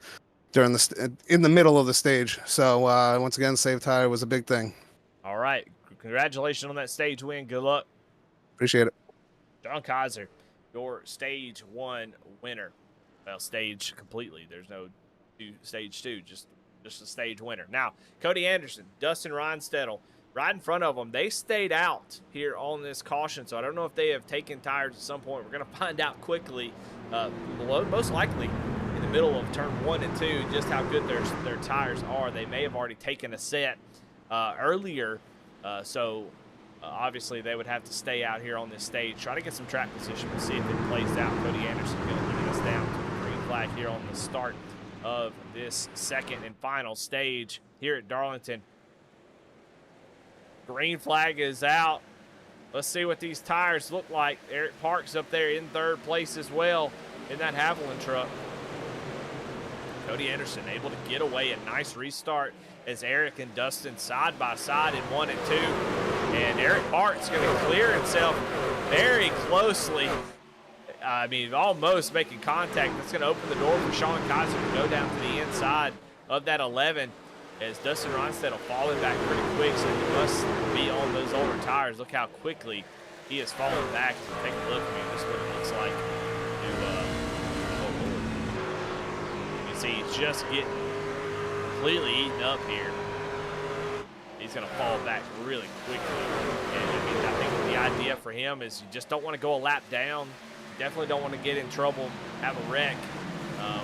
in the middle of the stage. So once again, save tire was a big thing. All right. Congratulations on that stage win. Good luck. Appreciate it. John Kaiser, your stage 1 winner. Well, stage completely. There's no stage 2, just a stage winner. Now, Cody Anderson, Dustin Reinsettle, right in front of them. They stayed out here on this caution, so I don't know if they have taken tires at some point. We're going to find out quickly, most likely in the middle of turn 1 and 2, just how good their tires are. They may have already taken a set earlier, so obviously they would have to stay out here on this stage, try to get some track position. We'll see if it plays out. Cody Anderson going to lead us down to the green flag here on the start of this second and final stage here at Darlington. Green flag is out. Let's see what these tires look like. Eric Parks up there in 3rd place as well in that Haviland truck. Cody Anderson able to get away. A nice restart as Eric and Dustin side by side in 1 and 2. And Eric Park's going to clear himself very closely. I mean, almost making contact. That's going to open the door for Sean Kaiser to go down to the inside of that 11 as Dustin Ronstadt will fall back pretty quick, so he must be on those older tires. Look how quickly he has fallen back. So take a look. I mean, this is what it looks like. You see, he's just getting completely eaten up here. He's going to fall back really quickly. And I mean, I think the idea for him is you just don't want to go a lap down. Definitely don't want to get in trouble, have a wreck.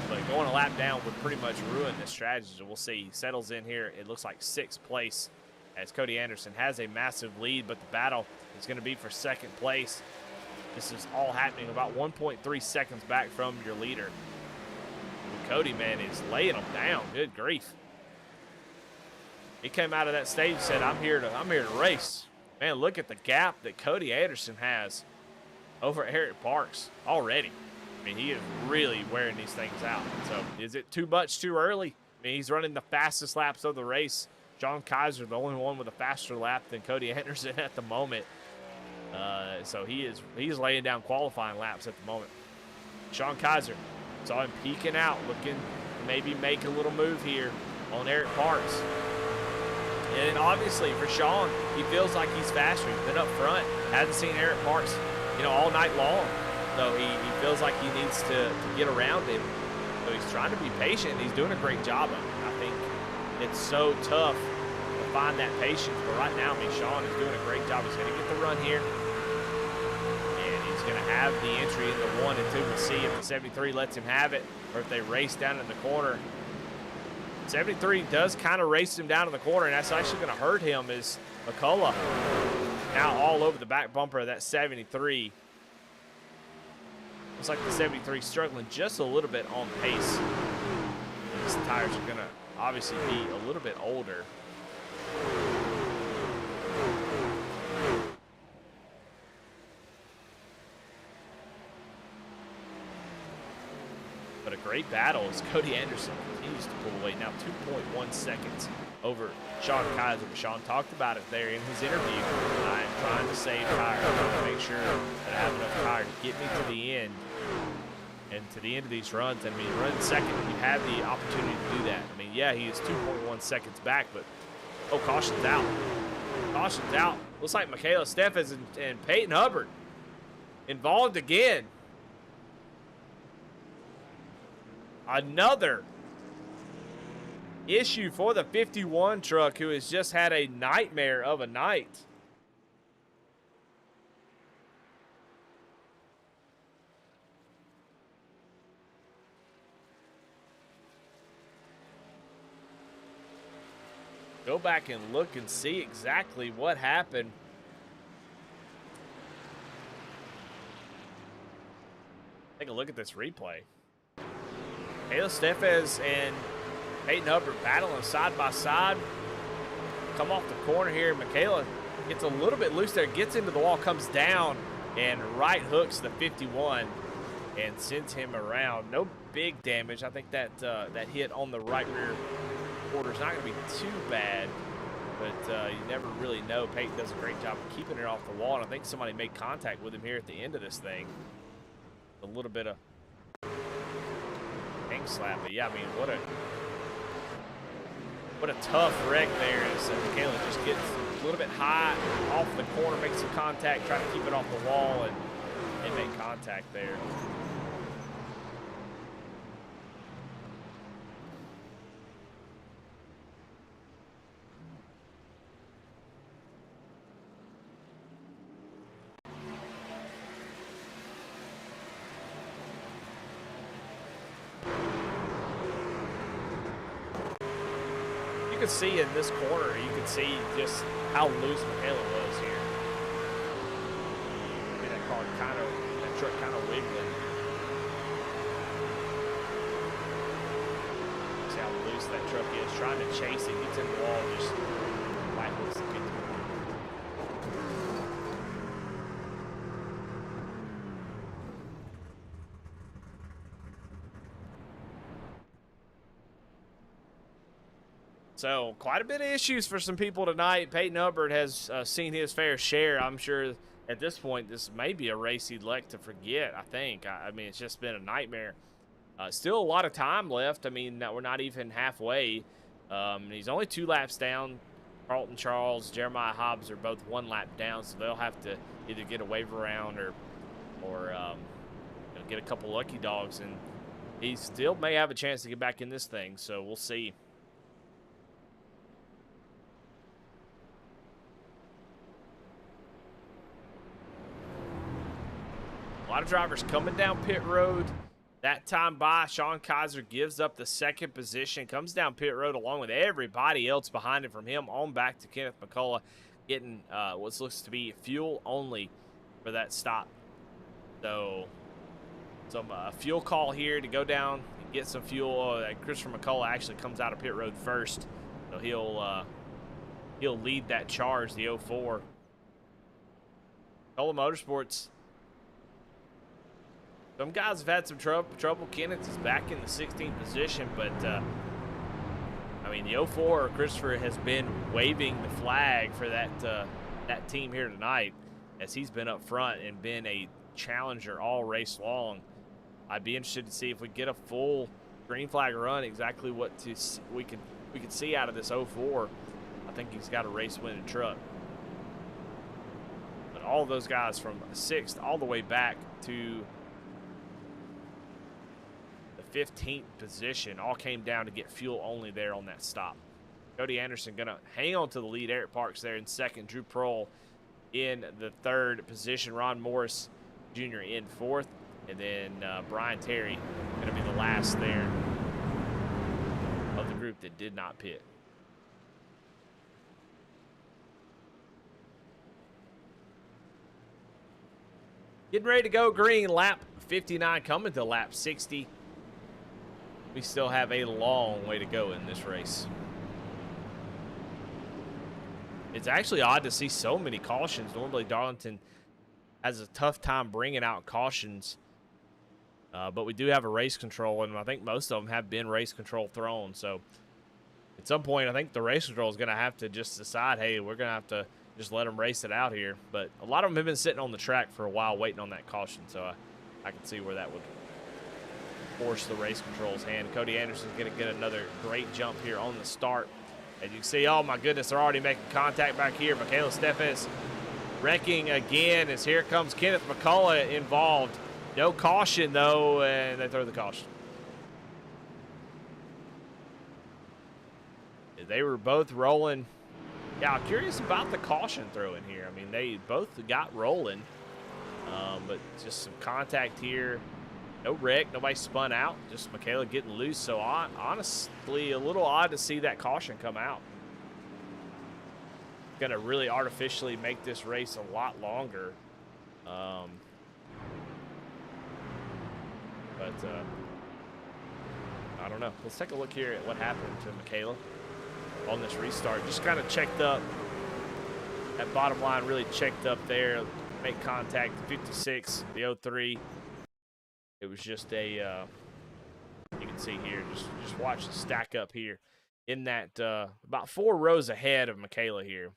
But going a lap down would pretty much ruin this strategy. So we'll see. He settles in here. It looks like 6th place as Cody Anderson has a massive lead, but the battle is going to be for 2nd place. This is all happening about 1.3 seconds back from your leader. And Cody, man, is laying them down. Good grief. He came out of that stage and said, I'm here to race. Man, look at the gap that Cody Anderson has over Eric Parks already. I mean, he is really wearing these things out. So is it too much too early? I mean, he's running the fastest laps of the race. John Kaiser, the only one with a faster lap than Cody Anderson at the moment. So he's laying down qualifying laps at the moment. Sean Kaiser, saw him peeking out, looking to maybe make a little move here on Eric Parks. And obviously for Sean, he feels like he's faster. He's been up front, hasn't seen Eric Parks, all night long. So he feels like he needs to get around him. So he's trying to be patient, and he's doing a great job of it. I think it's so tough to find that patience. But right now, I mean, Sean is doing a great job. He's going to get the run here. And he's going to have the entry into 1 and 2. We'll see if the 73 lets him have it or if they race down in the corner. 73 does kind of race him down in the corner, and that's actually going to hurt him as McCullough now all over the back bumper of that 73. Looks like the 73 struggling just a little bit on pace. These tires are going to obviously be a little bit older. But a great battle as Cody Anderson continues to pull away. Now 2.1 seconds over Sean Kaiser. Sean talked about it there in his interview. I am trying to save tire. I'm trying to make sure that I have enough tire to get me to the end. And to the end of these runs, I mean, running second, you have the opportunity to do that. I mean, yeah, he is 2.1 seconds back, but, oh, caution's out. Caution's out. Looks like Michaela Steffes and Peyton Hubbard involved again. Another issue for the 51 truck, who has just had a nightmare of a night. Go back and look and see exactly what happened. Take a look at this replay. Michaela Steffes and Peyton Hubbard battling side by side. Come off the corner here. Michaela gets a little bit loose there, gets into the wall, comes down, and right hooks the 51 and sends him around. No big damage. I think that that hit on the right rear quarter is not going to be too bad, but you never really know. Peyton does a great job of keeping it off the wall, and I think somebody made contact with him here at the end of this thing. A little bit of hang slap, but yeah, I mean, what a tough wreck there as Michaela just gets a little bit high off the corner, makes some contact, try to keep it off the wall, and make contact there. You can see in this corner, you can see just how loose Michaela was here. I mean, that truck kind of wiggling. See how loose that truck is, trying to chase it, gets in the wall, just light hooks the 51. So quite a bit of issues for some people tonight. Peyton Hubbard has seen his fair share. I'm sure at this point this may be a race he'd like to forget. I think. I mean, it's just been a nightmare. Still a lot of time left. I mean, we're not even halfway. He's only 2 laps down. Carlton Charles, Jeremiah Hobbs are both 1 lap down, so they'll have to either get a wave around or get a couple lucky dogs, and he still may have a chance to get back in this thing. So we'll see. A lot of drivers coming down pit road. That time by, Sean Kaiser gives up the 2nd position, comes down pit road along with everybody else behind him from him on back to Kenneth McCullough, getting what looks to be fuel only for that stop. So some fuel call here to go down and get some fuel. Christopher McCullough actually comes out of pit road first, so he'll lead that charge, the 04. McCullough Motorsports. Some guys have had some trouble. Kenneth is back in the 16th position, but I mean, the 04 Christopher has been waving the flag for that team here tonight, as he's been up front and been a challenger all race long. I'd be interested to see if we get a full green flag run, exactly what we could see out of this 04. I think he's got a race winning truck. But all of those guys from 6th all the way back to 15th position all came down to get fuel only there on that stop. Cody Anderson gonna hang on to the lead. Eric Parks there in 2nd. Drew Prohl in the 3rd position. Ron Morris Jr. in 4th. And then Brian Terry gonna be the last there of the group that did not pit. Getting ready to go green, lap 59 coming to lap 60. We still have a long way to go in this race. It's actually odd to see so many cautions. Normally Darlington has a tough time bringing out cautions, but we do have a race control, and I think most of them have been race control thrown. So at some point, I think the race control is going to have to just decide, hey, we're going to have to just let them race it out here. But a lot of them have been sitting on the track for a while waiting on that caution, so I can see where that would force the race control's hand. Cody Anderson's going to get another great jump here on the start. As you can see, oh my goodness, they're already making contact back here. Michaela Steffes wrecking again, as here comes Kenneth McCullough involved. No caution though, and they throw the caution. They were both rolling. Yeah, I'm curious about the caution throw in here. I mean, they both got rolling, but just some contact here. No wreck, nobody spun out, just Michaela getting loose. So honestly, a little odd to see that caution come out. Gonna really artificially make this race a lot longer. But I don't know. Let's take a look here at what happened to Michaela on this restart. Just kind of checked up. That bottom line really checked up there. Make contact, 56, the 03. It was just a, you can see here, just watch the stack up here in that, about 4 rows ahead of Michaela here.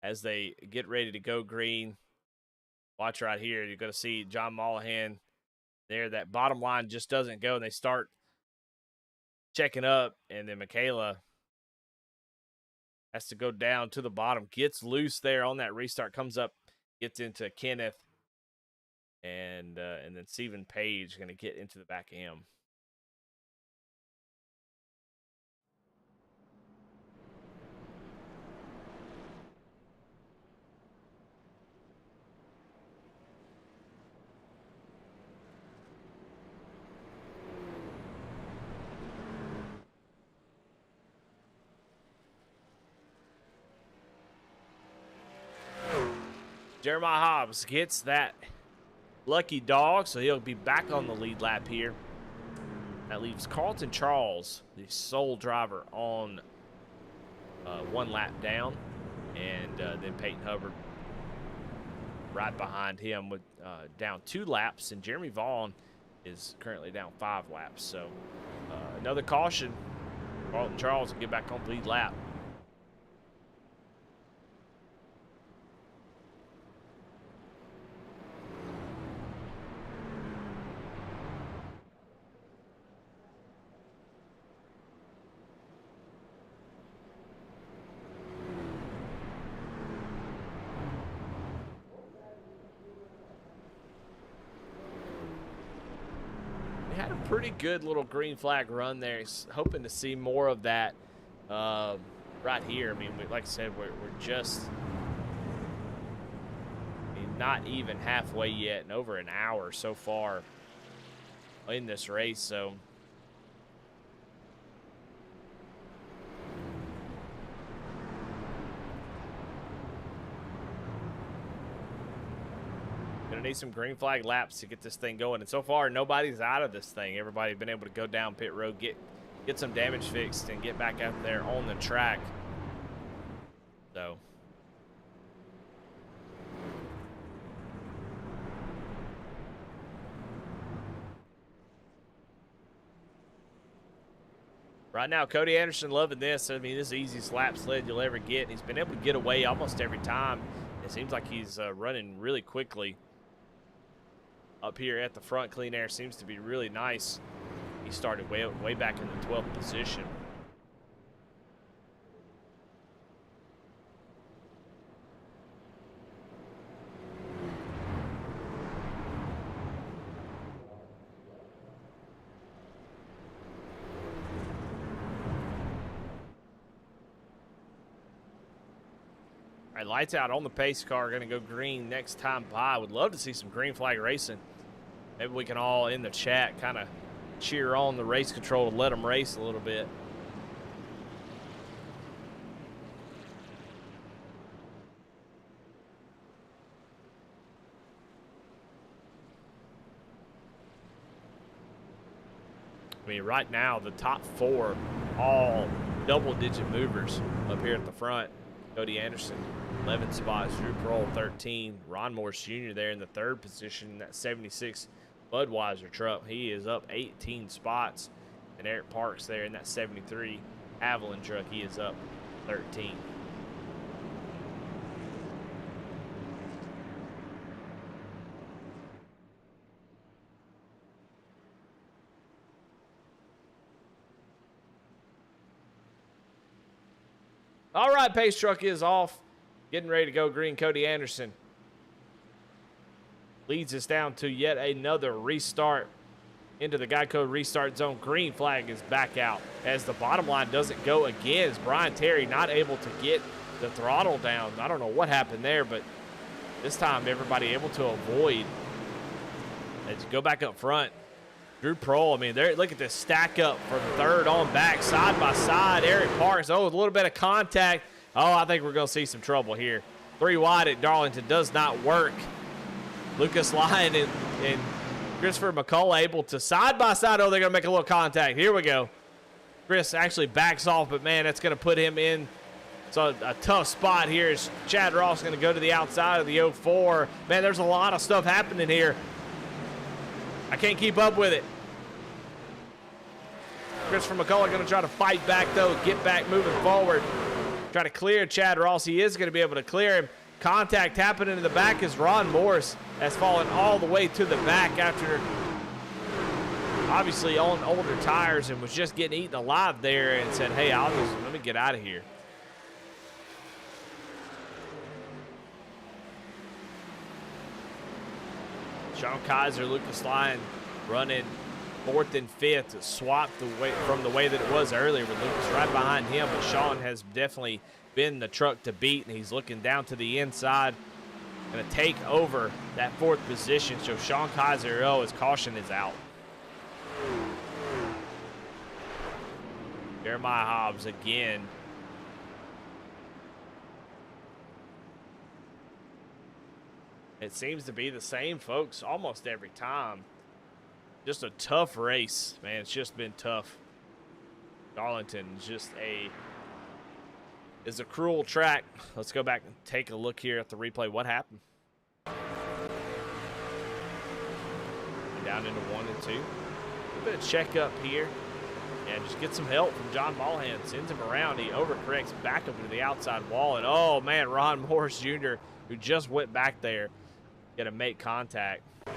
As they get ready to go green. Watch right here. You're going to see John Mollahan there. That bottom line just doesn't go, and they start checking up, and then Michaela has to go down to the bottom. Gets loose there on that restart. Comes up, gets into Kenneth. And then Stephen Page going to get into the back of him. Jeremiah Hobbs gets that lucky dog, so he'll be back on the lead lap here. That leaves Carlton Charles, the sole driver, on 1 lap down, and then Peyton Hubbard right behind him with down 2 laps, and Jeremy Vaughn is currently down 5 laps. So another caution Carlton Charles will get back on the lead lap. Had a pretty good little green flag run there. He's hoping to see more of that right here. I mean, like I said, we're just not even halfway yet, and over an hour so far in this race. So gonna need some green flag laps to get this thing going, and so far nobody's out of this thing. Everybody's been able to go down pit road, get some damage fixed, and get back out there on the track. So right now, Cody Anderson loving this. I mean, this is the easiest lap sled you'll ever get, and he's been able to get away almost every time. It seems like he's running really quickly. Up here at the front, clean air seems to be really nice. He started way back in the 12th position. All right, lights out on the pace car. Going to go green next time by. Would love to see some green flag racing. Maybe we can all in the chat kind of cheer on the race control to let them race a little bit. I mean, right now, the top four, all double-digit movers up here at the front. Cody Anderson, 11 spots. Drew Prohl, 13. Ron Morris Jr. there in the 3rd position in that 76 Budweiser truck. He is up 18 spots. And Eric Parks there in that 73 Avalon truck. He is up 13. All right, pace truck is off. Getting ready to go green. Cody Anderson leads us down to yet another restart into the Geico restart zone. Green flag is back out as the bottom line doesn't go again. As Brian Terry not able to get the throttle down. I don't know what happened there, but this time everybody able to avoid. As you go back up front, Drew Prohl, I mean, look at this stack up from 3rd on back, side by side. Eric Parks, oh, a little bit of contact. Oh, I think we're going to see some trouble here. 3 wide at Darlington does not work. Lucas Lyon and Christopher McCullough able to side by side. Oh, they're going to make a little contact. Here we go. Chris actually backs off, but man, that's going to put him in so a tough spot here. Is Chad Ross going to go to the outside of the 04. Man, there's a lot of stuff happening here. I can't keep up with it. Christopher McCullough going to try to fight back, though. Get back, moving forward. Try to clear Chad Ross. He is going to be able to clear him. Contact happening in the back as Ron Morris has fallen all the way to the back after obviously on older tires and was just getting eaten alive there and said, hey, let me get out of here. Sean Kaiser, Lucas Lyon running 4th and 5th to swap from the way that it was earlier with Lucas right behind him. But Sean has definitely been the truck to beat, and he's looking down to the inside. Going to take over that 4th position. So Sean Kaiser, his caution is out. Jeremiah Hobbs again. It seems to be the same folks almost every time. Just a tough race, man. It's just been tough. Darlington is a cruel track. Let's go back and take a look here at the replay. What happened? Down into 1 and 2. A bit of check up here. And just get some help from John Mullihan. Sends him around. He overcorrects back up into the outside wall. And, oh, man, Ron Morris Jr., who just went back there, going to make contact. Take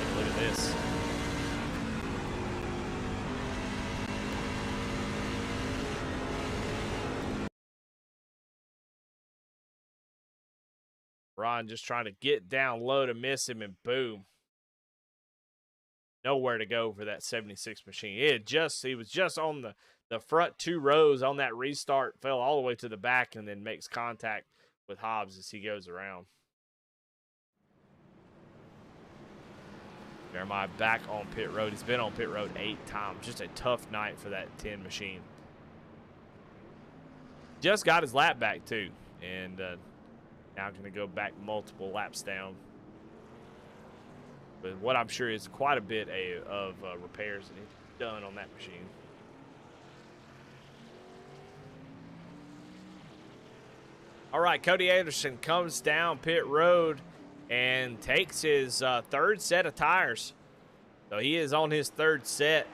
a look at this. Ron just trying to get down low to miss him, and boom. Nowhere to go for that 76 machine. He was just on the front 2 rows on that restart, fell all the way to the back, and then makes contact with Hobbs as he goes around. Jeremiah back on pit road. He's been on pit road 8 times. Just a tough night for that 10 machine. Just got his lap back, too. And now going to go back multiple laps down. But what I'm sure is quite a bit of repairs that he's done on that machine. All right, Cody Anderson comes down pit road and takes his 3rd set of tires. So he is on his 3rd set.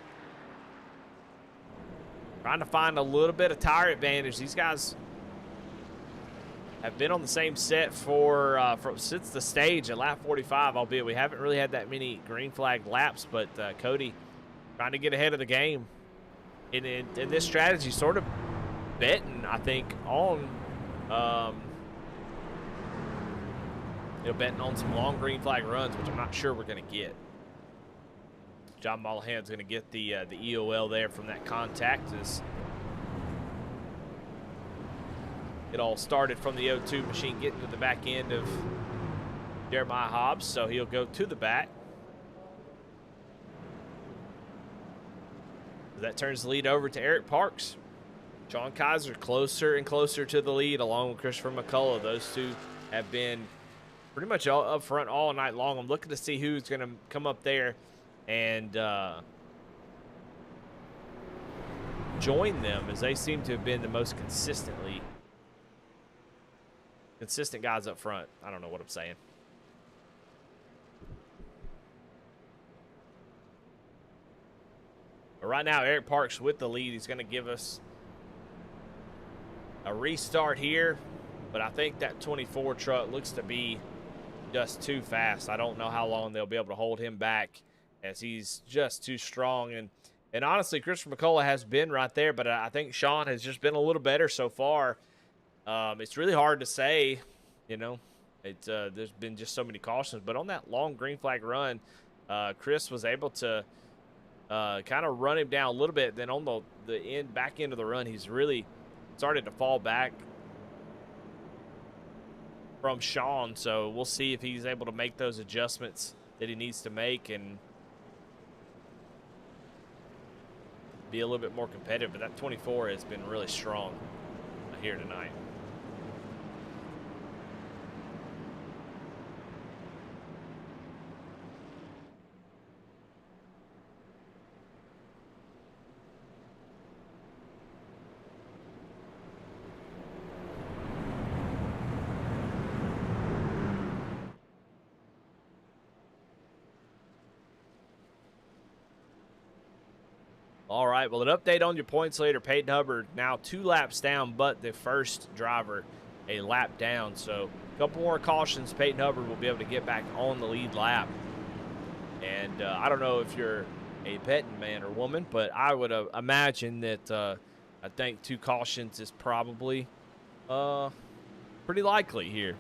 Trying to find a little bit of tire advantage. These guys have been on the same set since the stage at lap 45, albeit we haven't really had that many green flag laps, but Cody trying to get ahead of the game. And this strategy sort of betting, I think, on betting on some long green flag runs, which I'm not sure we're going to get. John Mullihan's going to get the EOL there from that contact. It all started from the 0-2 machine getting to the back end of Jeremiah Hobbs, so he'll go to the back. That turns the lead over to Eric Parks. Sean Kaiser closer and closer to the lead along with Christopher McCullough. Those two have been pretty much all up front all night long. I'm looking to see who's going to come up there and join them, as they seem to have been the most consistent guys up front. I don't know what I'm saying. But right now, Eric Parks with the lead. He's going to give us a restart here, but I think that 24 truck looks to be just too fast. I don't know how long they'll be able to hold him back, as he's just too strong. And honestly, Christopher McCullough has been right there, but I think Sean has just been a little better so far. It's really hard to say, there's been just so many cautions, but on that long green flag run, Chris was able to kind of run him down a little bit. Then on the back end of the run, he's really started to fall back from Sean. So we'll see if he's able to make those adjustments that he needs to make and be a little bit more competitive. But that 24 has been really strong here tonight. All right, well, an update on your points later. Peyton Hubbard now 2 laps down, but the first driver a lap down. So a couple more cautions. Peyton Hubbard will be able to get back on the lead lap. And I don't know if you're a betting man or woman, but I would imagine that I think 2 cautions is probably pretty likely here.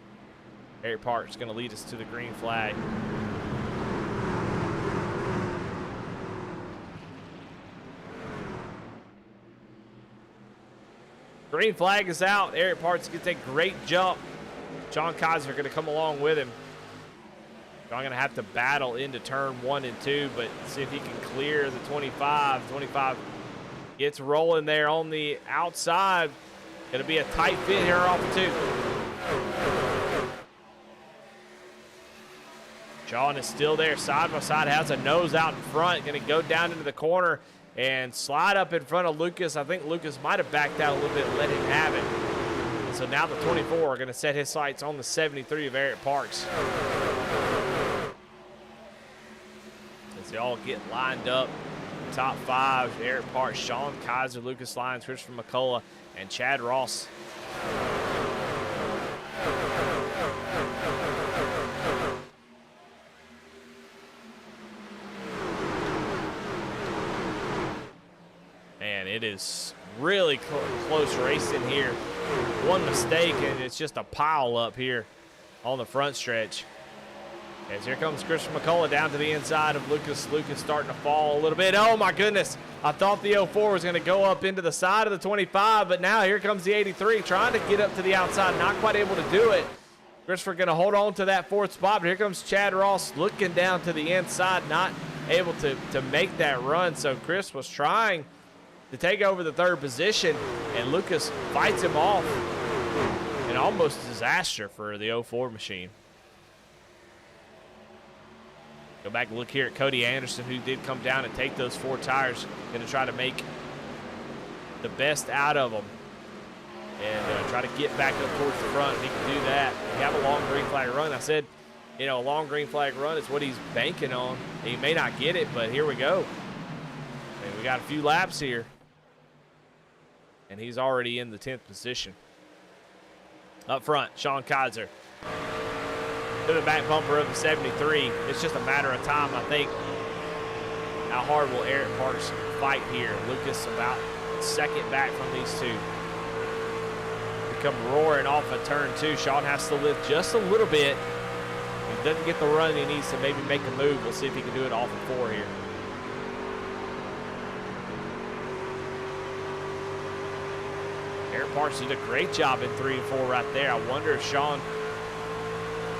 Eric Parks is going to lead us to the green flag. Green flag is out. Eric Parks gets a great jump. John Kaiser going to come along with him. John going to have to battle into turn 1 and 2, but see if he can clear the 25. 25 gets rolling there on the outside. Going to be a tight fit here off the 2. John is still there side by side, has a nose out in front, going to go down into the corner and slide up in front of Lucas. I think Lucas might have backed out a little bit and let him have it. And so now the 24 are going to set his sights on the 73 of Eric Parks. as they all get lined up. Top 5, Eric Parks, Sean Kaiser, Lucas Lyons, Christopher McCullough, and Chad Ross. Man, it is really close racing here. One mistake, and it's just a pile up here on the front stretch. As here comes Christopher McCullough down to the inside of Lucas. Lucas starting to fall a little bit. Oh, my goodness. I thought the 04 was going to go up into the side of the 25, but now here comes the 83 trying to get up to the outside. Not quite able to do it. Christopher going to hold on to that 4th spot, but here comes Chad Ross looking down to the inside, not able to make that run. So Chris was trying to take over the 3rd position, and Lucas fights him off. An almost disaster for the 04 machine. Go back and look here at Cody Anderson, who did come down and take those 4 tires. Going to try to make the best out of them and try to get back up towards the front. He can do that. We have a long green flag run. I said, you know, a long green flag run is what he's banking on. He may not get it, but here we go. And we got a few laps here. And he's already in the 10th position. Up front, Sean Kaiser. To the back bumper of the 73. It's just a matter of time, I think. How hard will Eric Parks fight here? Lucas about 2nd back from these 2. They come roaring off of turn 2. Sean has to lift just a little bit. He doesn't get the run he needs to maybe make a move. We'll see if he can do it off of 4 here. Eric Parks did a great job in 3 and 4 right there. I wonder if Sean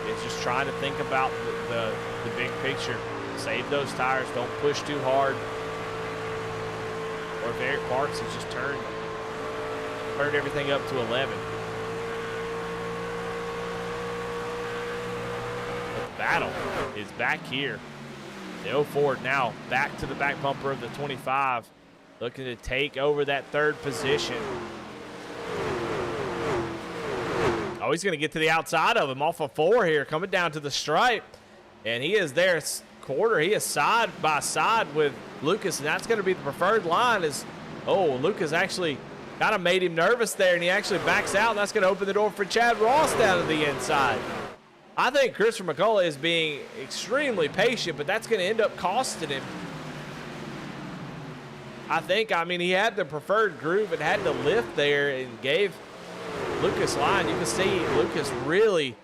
is just trying to think about the big picture. Save those tires, don't push too hard. Or if Eric Parks has just turned everything up to 11. But the battle is back here. The 04 now back to the back bumper of the 25, looking to take over that 3rd position. Oh, he's going to get to the outside of him off of 4 here, coming down to the stripe. And he is there quarter. He is side by side with Lucas, and that's going to be the preferred line. Lucas actually kind of made him nervous there, and he actually backs out, and that's going to open the door for Chad Ross down to the inside. I think Christopher McCullough is being extremely patient, but that's going to end up costing him. I mean, he had the preferred groove and had to lift there and gave Lucas line. You can see Lucas really,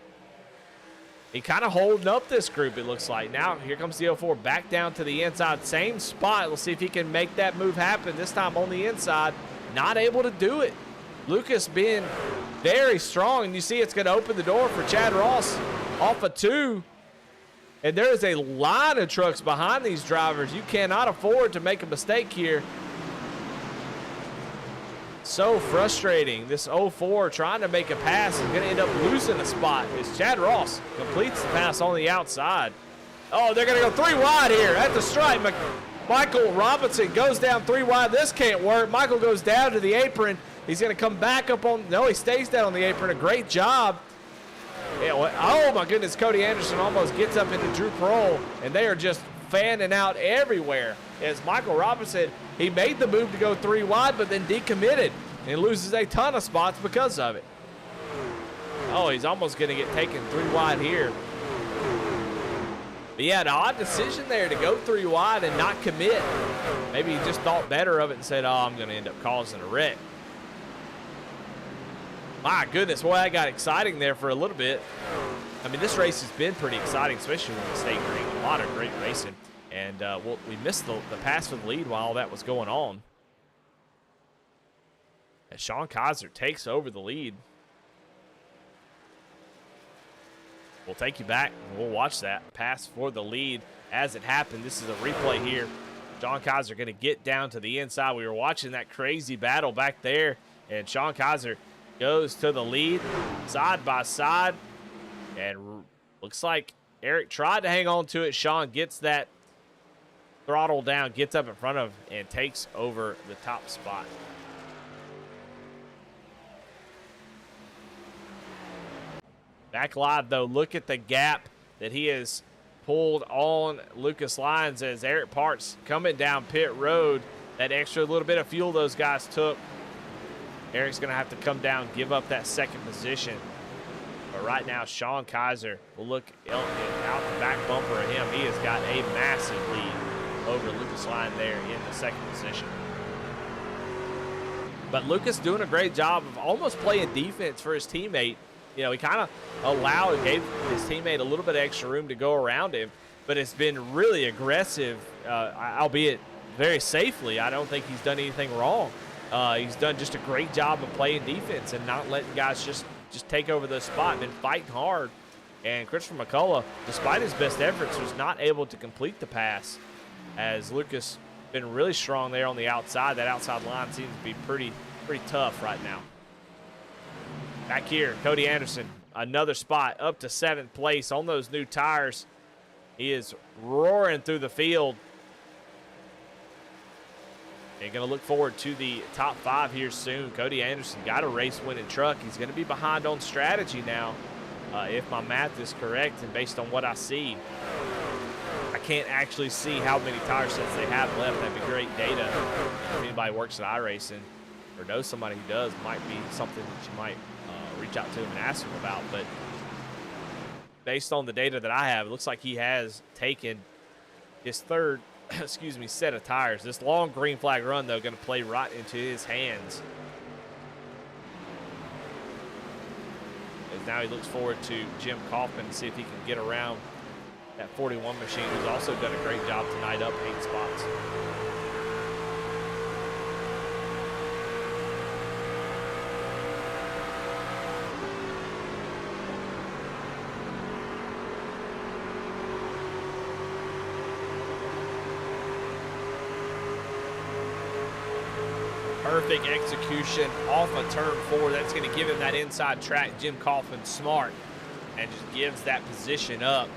he kind of holding up this group, it looks like. Now, here comes the 04 back down to the inside. Same spot. We'll see if he can make that move happen. This time on the inside. Not able to do it. Lucas being very strong. And you see it's going to open the door for Chad Ross off of 2. And there is a line of trucks behind these drivers. You cannot afford to make a mistake here. So frustrating. This 04 trying to make a pass is going to end up losing a spot as Chad Ross completes the pass on the outside. Oh, they're going to go 3 wide here at the stripe. Michael Robinson goes down 3 wide. This can't work. Michael goes down to the apron. He's going to come back up on. No, he stays down on the apron. A great job. Yeah, oh, my goodness. Cody Anderson almost gets up into Drew Pearl, and they are just fanning out everywhere. As Michael Robinson, he made the move to go 3 wide, but then decommitted and loses a ton of spots because of it. Oh, he's almost going to get taken 3 wide here. But yeah, an odd decision there to go 3 wide and not commit. Maybe he just thought better of it and said, oh, I'm going to end up causing a wreck. My goodness, boy, that got exciting there for a little bit. I mean, this race has been pretty exciting, especially with the state green. A lot of great racing. And we missed the pass for the lead while all that was going on. As Sean Kaiser takes over the lead. We'll take you back and we'll watch that pass for the lead as it happened. This is a replay here. Sean Kaiser going to get down to the inside. We were watching that crazy battle back there, and Sean Kaiser goes to the lead side by side, and looks like Eric tried to hang on to it. Sean gets that throttle down, gets up in front of, and takes over the top spot. Back live, though, look at the gap that he has pulled on Lucas Lyons as Eric Parks coming down pit road. That extra little bit of fuel those guys took, Eric's going to have to come down, give up that second position. But right now, Sean Kaiser will look out the back bumper of him. He has got a massive lead over Lucas Lyons there in the second position. But Lucas doing a great job of almost playing defense for his teammate. You know, he kind of gave his teammate a little bit of extra room to go around him, but it's been really aggressive, albeit very safely. I don't think he's done anything wrong. He's done just a great job of playing defense and not letting guys just take over the spot, been fighting hard. And Christopher McCullough, despite his best efforts, was not able to complete the pass, as Lucas been really strong there on the outside. That outside line seems to be pretty tough right now. Back here, Cody Anderson, another spot up to 7th place on those new tires. He is roaring through the field. And going to look forward to the top 5 here soon. Cody Anderson got a race-winning truck. He's going to be behind on strategy now, if my math is correct and based on what I see. I can't actually see how many tire sets they have left. That'd be great data. If anybody works at iRacing or knows somebody who does, might be something that you might reach out to him and ask him about. But based on the data that I have, it looks like he has taken his third set of tires. This long green flag run, though, going to play right into his hands. As now he looks forward to Jim Kaufman to see if he can get around that 41 machine, who's also done a great job tonight, up 8 spots. Perfect execution off of turn 4. That's going to give him that inside track. Jim Kaufman smart and just gives that position up.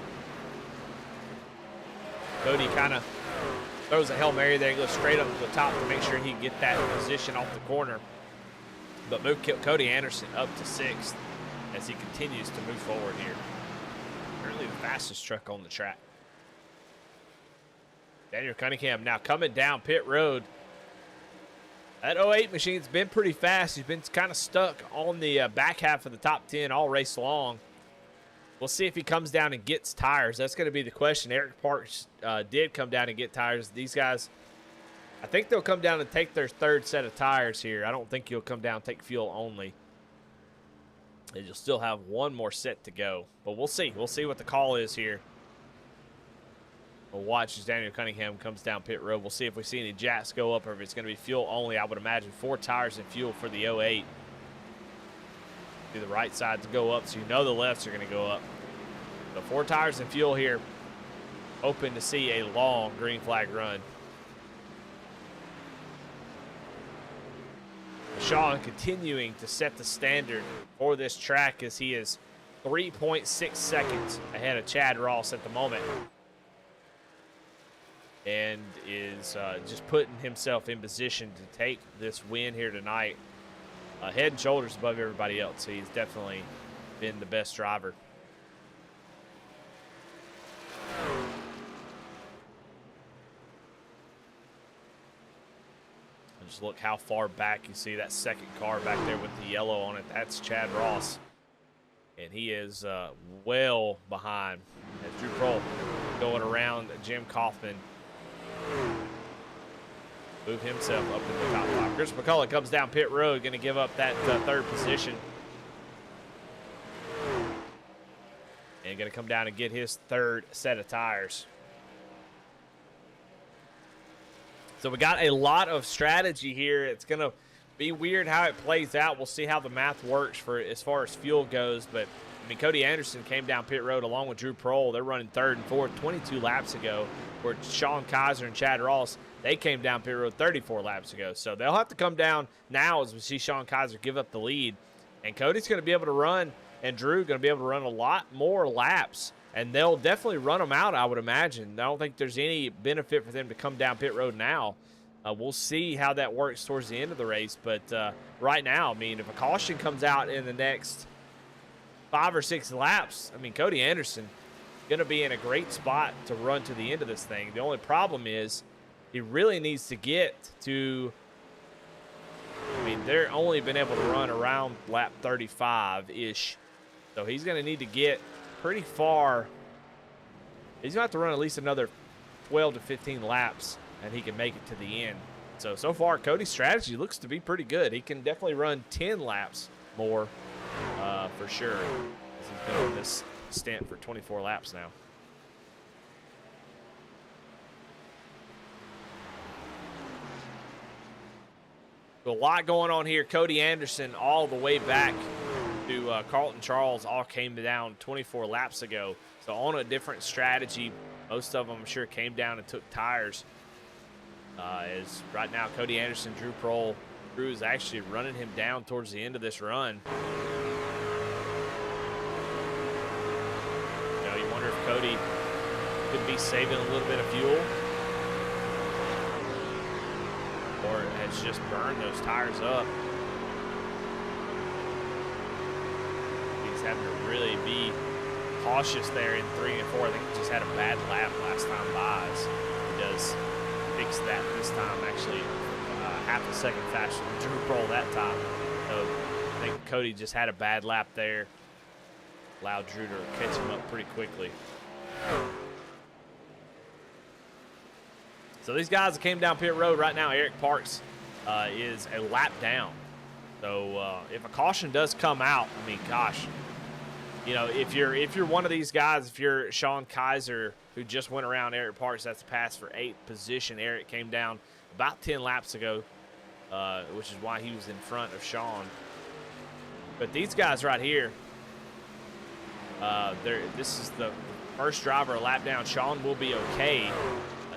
Cody kind of throws a Hail Mary there. He goes straight up to the top to make sure he can get that position off the corner. But move Cody Anderson up to 6th as he continues to move forward here. Currently the fastest truck on the track. Daniel Cunningham now coming down pit road. That 08 machine's been pretty fast. He's been kind of stuck on the back half of the top 10 all race long. We'll see if he comes down and gets tires. That's going to be the question. Eric Parks did come down and get tires. These guys, I think they'll come down and take their 3rd set of tires here. I don't think he'll come down and take fuel only. And you'll still have one more set to go. But we'll see. We'll see what the call is here. We'll watch as Daniel Cunningham comes down pit road. We'll see if we see any jacks go up or if it's going to be fuel only. I would imagine 4 tires and fuel for the 08. Do the right side to go up, so you know the lefts are going to go up. So 4 tires and fuel here. Hoping to see a long green flag run. Sean continuing to set the standard for this track as he is 3.6 seconds ahead of Chad Ross at the moment. And is just putting himself in position to take this win here tonight. Head and shoulders above everybody else. So he's definitely been the best driver. And just look how far back you see that second car back there with the yellow on it. That's Chad Ross. And he is well behind. As Drew Prohl going around Jim Kaufman. Move himself up in the top 5. Chris McCullough comes down pit road, going to give up that 3rd position. And going to come down and get his 3rd set of tires. So we got a lot of strategy here. It's going to be weird how it plays out. We'll see how the math works for as far as fuel goes. But, I mean, Cody Anderson came down pit road along with Drew Prohl. They're running 3rd and 4th 22 laps ago. Where Sean Kaiser and Chad Ross, they came down pit road 34 laps ago. So they'll have to come down now as we see Sean Kaiser give up the lead. And Cody's going to be able to run, and Drew going to be able to run a lot more laps. And they'll definitely run them out, I would imagine. I don't think there's any benefit for them to come down pit road now. We'll see how that works towards the end of the race. But right now, I mean, if a caution comes out in the next 5 or 6 laps, I mean, Cody Anderson going to be in a great spot to run to the end of this thing. The only problem is he really needs to get to, I mean, they're only been able to run around lap 35-ish. So he's going to need to get pretty far. He's going to have to run at least another 12 to 15 laps, and he can make it to the end. So far, Cody's strategy looks to be pretty good. He can definitely run 10 laps more for sure. He's been on this stint for 24 laps now. A lot going on here. Cody Anderson all the way back to Carlton Charles all came down 24 laps ago. So on a different strategy. Most of them, I'm sure, came down and took tires. As right now, Cody Anderson, Drew Prohl. Drew is actually running him down towards the end of this run. You wonder if Cody could be saving a little bit of fuel, or has just burned those tires up. He's having to really be cautious there in 3 and 4. I think he just had a bad lap last time by. He does fix that this time, actually half a second faster than Drew Prohl that time. So I think Cody just had a bad lap there. Allowed Drew to catch him up pretty quickly. So these guys that came down pit road right now, Eric Parks is a lap down. So if a caution does come out, I mean, gosh, if you're one of these guys, if you're Sean Kaiser, who just went around Eric Parks, that's a pass for 8th position. Eric came down about 10 laps ago, which is why he was in front of Sean. But these guys right here, this is the first driver a lap down. Sean will be okay.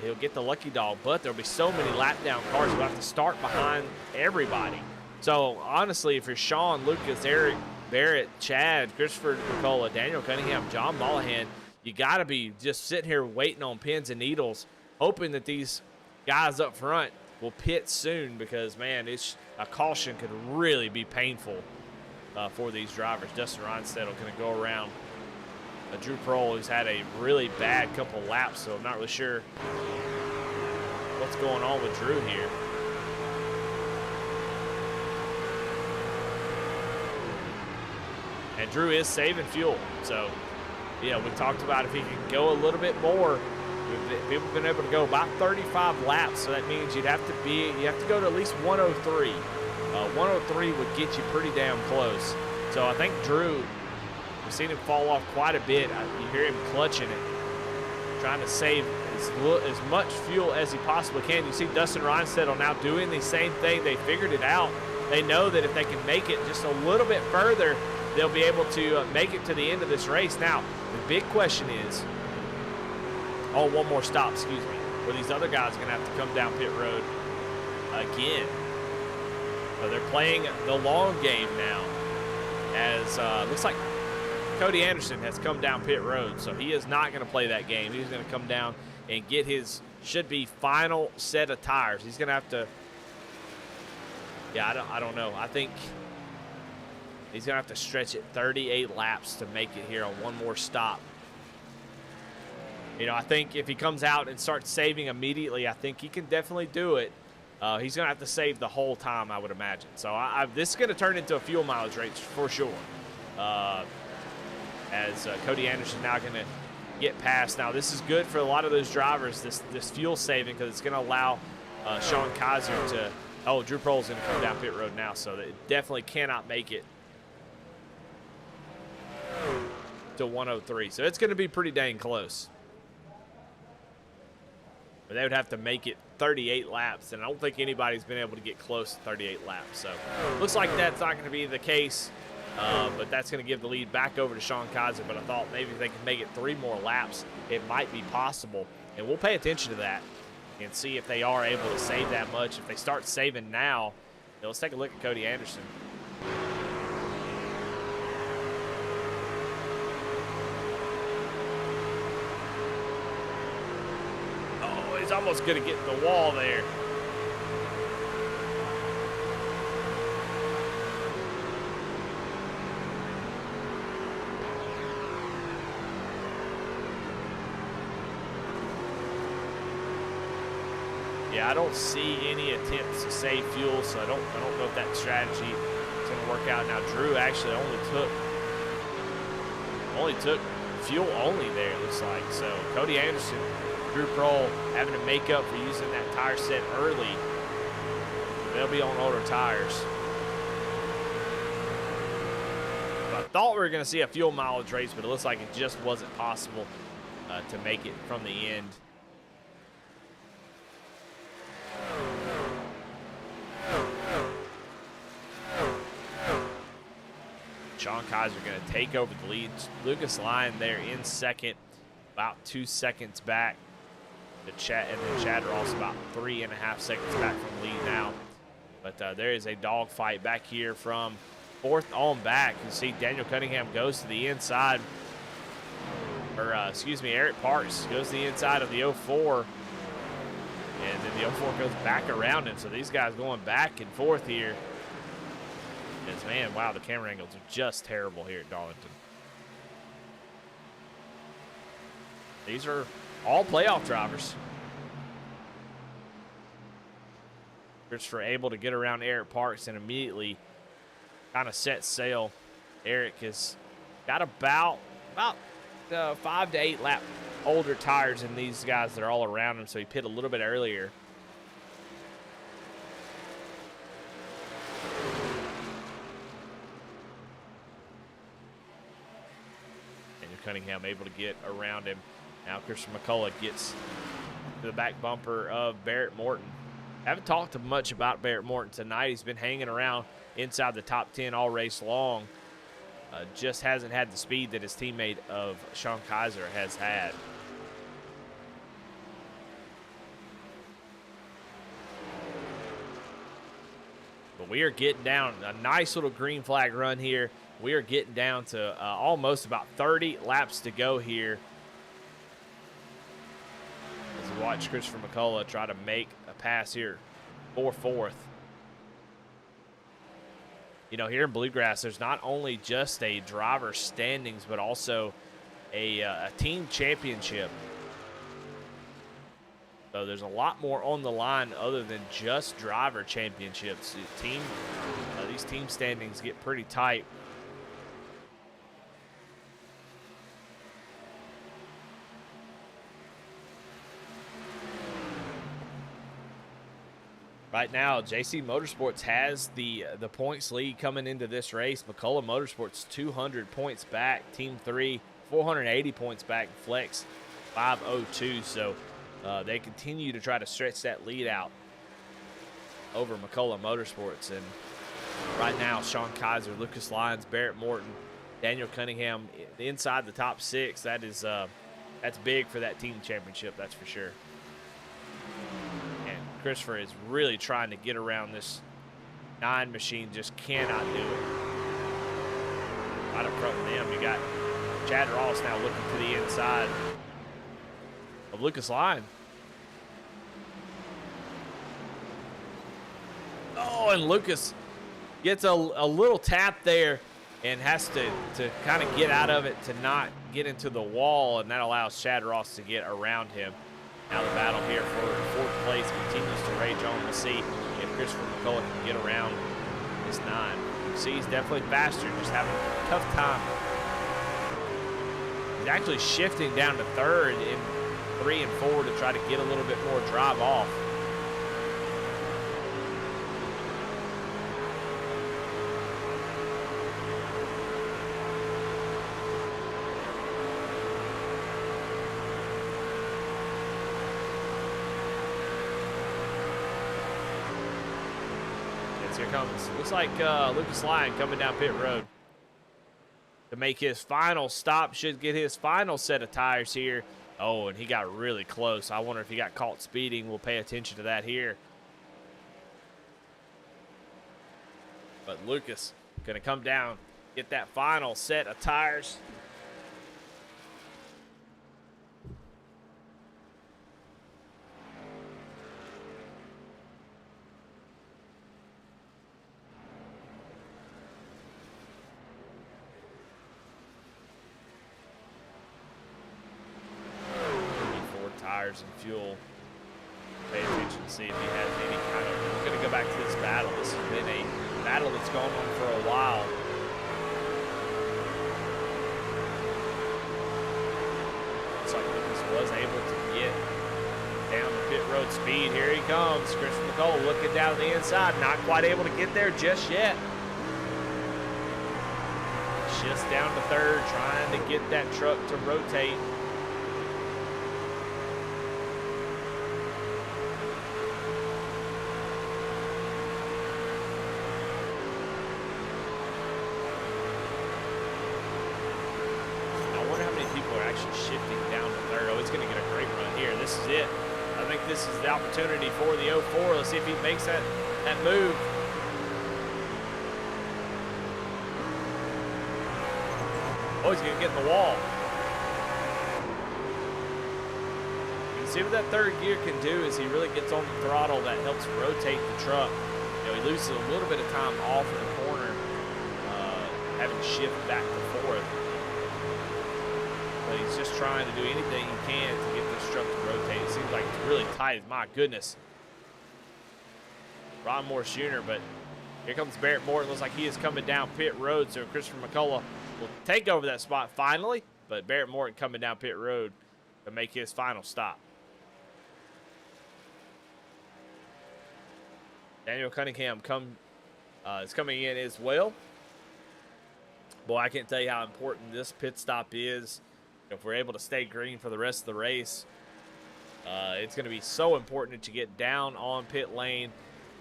He'll get the lucky dog, but there'll be so many lap down cars. We'll have to start behind everybody. So honestly, if you're Sean, Lucas, Eric, Barrett, Chad, Christopher Nicola, Daniel Cunningham, John Mollahan, you got to be just sitting here waiting on pins and needles, hoping that these guys up front will pit soon, because, man, a caution could really be painful for these drivers. Dustin Ronstadt going to go around Drew Prohl, who's had a really bad couple laps, so I'm not really sure what's going on with Drew here. And Drew is saving fuel. So, we talked about if he can go a little bit more. People have been able to go about 35 laps, so that means you have to go to at least 103. 103 would get you pretty damn close. So I think Drew, we've seen him fall off quite a bit. You hear him clutching it, trying to save as much fuel as he possibly can. You see Dustin Ronstadt now doing the same thing. They figured it out. They know that if they can make it just a little bit further, they'll be able to make it to the end of this race. Now, the big question is, one more stop, excuse me, where these other guys are going to have to come down pit road again. So they're playing the long game now, as looks like Cody Anderson has come down pit road, so he is not going to play that game. He's going to come down and get his should-be final set of tires. He's going to have to, I don't know. I think he's going to have to stretch it 38 laps to make it here on one more stop. I think if he comes out and starts saving immediately, I think he can definitely do it. He's going to have to save the whole time, I would imagine. So this is going to turn into a fuel mileage race for sure. As Cody Anderson now going to get past. Now, this is good for a lot of those drivers, this fuel saving, because it's going to allow Sean Kaiser to – Drew Prohl's going to come down pit road now, so it definitely cannot make it to 103. So it's going to be pretty dang close. But they would have to make it 38 laps, and I don't think anybody's been able to get close to 38 laps. So looks like that's not going to be the case, but that's going to give the lead back over to Sean Kaiser. But I thought maybe if they can make it 3 more laps, it might be possible. And we'll pay attention to that and see if they are able to save that much. If they start saving now, let's take a look at Cody Anderson. He's almost going to get the wall there. Yeah, I don't see any attempts to save fuel, so I don't know if that strategy is going to work out. Now, Drew actually only took fuel only there, it looks like. So Cody Anderson, Drew Prohl having to make up for using that tire set early. They'll be on older tires. I thought we were going to see a fuel mileage race, but it looks like it just wasn't possible to make it from the end. Sean Kaiser going to take over the lead. Lucas Lyon there in second, about 2 seconds back. And then Chad Ross about 3.5 seconds back from the lead now. But there is a dogfight back here from fourth on back. You see Daniel Cunningham goes to the inside. Eric Parks goes to the inside of the 04. And then the 04 goes back around him. So these guys going back and forth here. Man, wow, the camera angles are just terrible here at Darlington. These are all playoff drivers. Christopher able to get around Eric Parks and immediately kind of set sail. Eric has got about 5 to 8 lap older tires than these guys that are all around him, so he pit a little bit earlier. Cunningham able to get around him. Now Christian McCullough gets to the back bumper of Barrett Morton. Haven't talked much about Barrett Morton tonight. He's been hanging around inside the top 10 all race long. Just hasn't had the speed that his teammate of Sean Kaiser has had. But we are getting down a nice little green flag run here. We are getting down to almost about 30 laps to go here. As we watch Christopher McCullough try to make a pass here for fourth. You know, here in Bluegrass, there's not only just a driver standings, but also a team championship. So there's a lot more on the line other than just driver championships. These team standings get pretty tight. Right now, JC Motorsports has the points lead coming into this race. McCullough Motorsports 200 points back. Team 3, 480 points back. Flex 502. So they continue to try to stretch that lead out over McCullough Motorsports. And right now, Sean Kaiser, Lucas Lyons, Barrett Morton, Daniel Cunningham inside the top 6. That's big for that team championship, that's for sure. Christopher is really trying to get around this 9 machine, just cannot do it. Right up front of them, you got Chad Ross now looking to the inside of Lucas Lyon. Oh, and Lucas gets a little tap there and has to kind of get out of it to not get into the wall, and that allows Chad Ross to get around him. Now the battle here for fourth place continues to rage on. We'll see if Christopher McCullough can get around this 9. You see he's definitely faster, just having a tough time. He's actually shifting down to third in 3 and 4 to try to get a little bit more drive off. Here comes, looks like Lucas Lyon coming down pit road to make his final stop. Should get his final set of tires here. Oh, and he got really close. I wonder if he got caught speeding. We'll pay attention to that here. But Lucas going to come down, get that final set of tires. Tires and fuel. Pay attention to see if he has any kind of. We're going to go back to this battle. This has been a battle that's gone on for a while. Looks like Lucas was able to get down the pit road speed. Here he comes. Christopher McCullough looking down the inside. Not quite able to get there just yet. Just down to third, trying to get that truck to rotate. Shifting down to third. Oh, he's going to get a great run here. This is it. I think this is the opportunity for the 04. Let's see if he makes that move. Oh, he's going to get in the wall. You can see what that third gear can do is he really gets on the throttle. That helps rotate the truck. You know, he loses a little bit of time off in the corner, having to shift back to fourth. But he's just trying to do anything he can to get this truck to rotate. It seems like it's really tight. My goodness. Ron Moore Jr., but here comes Barrett Morton. Looks like he is coming down pit road, so Christopher McCullough will take over that spot finally. But Barrett Morton coming down pit road to make his final stop. Daniel Cunningham is coming in as well. Boy, I can't tell you how important this pit stop is. If we're able to stay green for the rest of the race, it's going to be so important that you get down on pit lane.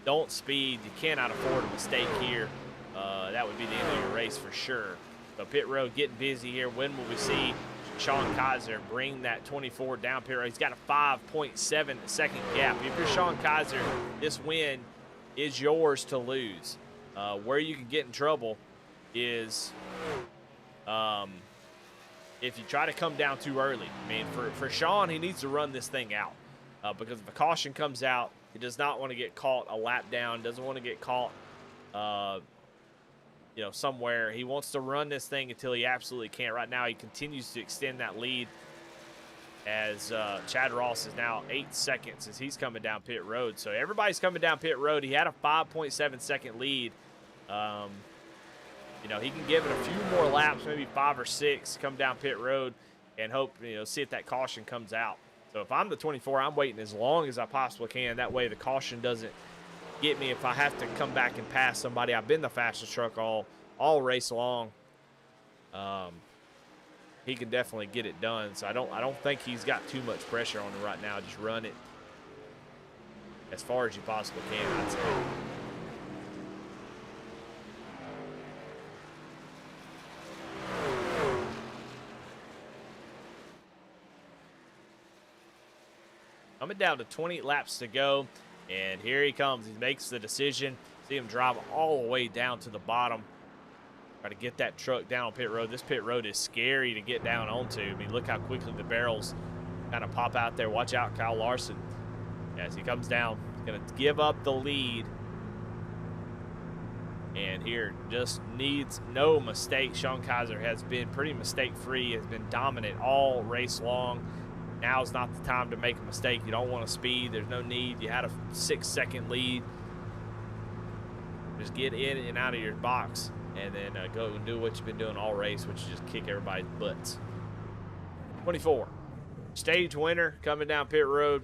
Don't speed. You cannot afford a mistake here. That would be the end of your race for sure. So pit road getting busy here. When will we see Sean Kaiser bring that 24 down pit road? He's got a 5.7 second gap. If you're Sean Kaiser, this win is yours to lose. Where you can get in trouble is if you try to come down too early. I mean, for Sean, he needs to run this thing out because if a caution comes out, he does not want to get caught a lap down, doesn't want to get caught, somewhere. He wants to run this thing until he absolutely can't. Right now, he continues to extend that lead as Chad Ross is now 8 seconds as he's coming down pit road. So everybody's coming down pit road. He had a 5.7 second lead. He can give it a few more laps, maybe 5 or 6, come down pit road and hope, see if that caution comes out. So if I'm the 24, I'm waiting as long as I possibly can. That way the caution doesn't get me if I have to come back and pass somebody. I've been the fastest truck all race long. He can definitely get it done. So I don't think he's got too much pressure on him right now. Just run it as far as you possibly can, I'd say. Coming down to 20 laps to go, and here he comes. He makes the decision. See him drive all the way down to the bottom. Try to get that truck down on pit road. This pit road is scary to get down onto. I mean, look how quickly the barrels kind of pop out there. Watch out, Kyle Larson. As he comes down, he's going to give up the lead. And here just needs no mistake. Sean Kaiser has been pretty mistake-free, has been dominant all race long. Now's not the time to make a mistake. You don't want to speed. There's no need. You had a 6-second lead. Just get in and out of your box and then go and do what you've been doing all race, which is just kick everybody's butts. 24. Stage winner coming down pit road,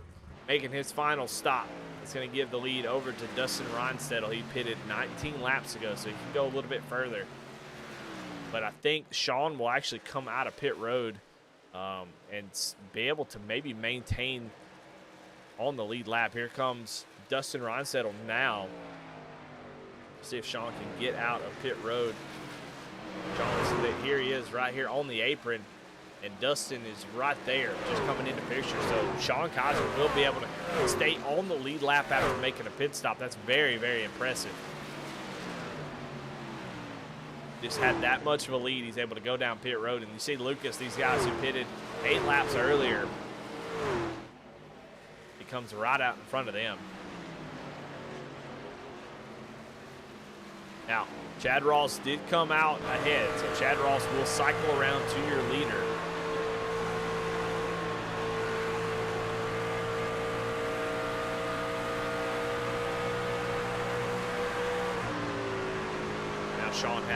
making his final stop. It's going to give the lead over to Dustin Reinsettle. He pitted 19 laps ago, so he can go a little bit further. But I think Sean will actually come out of pit road and be able to maybe maintain on the lead lap. Here comes Dustin Reinsettle now. See if Sean can get out of pit road. Here he is right here on the apron, and Dustin is right there just coming into picture. So Sean Kaiser will be able to stay on the lead lap after making a pit stop. That's very, very impressive. Just had that much of a lead. He's able to go down pit road. And you see Lucas, these guys who pitted 8 laps earlier, he comes right out in front of them. Now, Chad Ross did come out ahead, so Chad Ross will cycle around to your leader.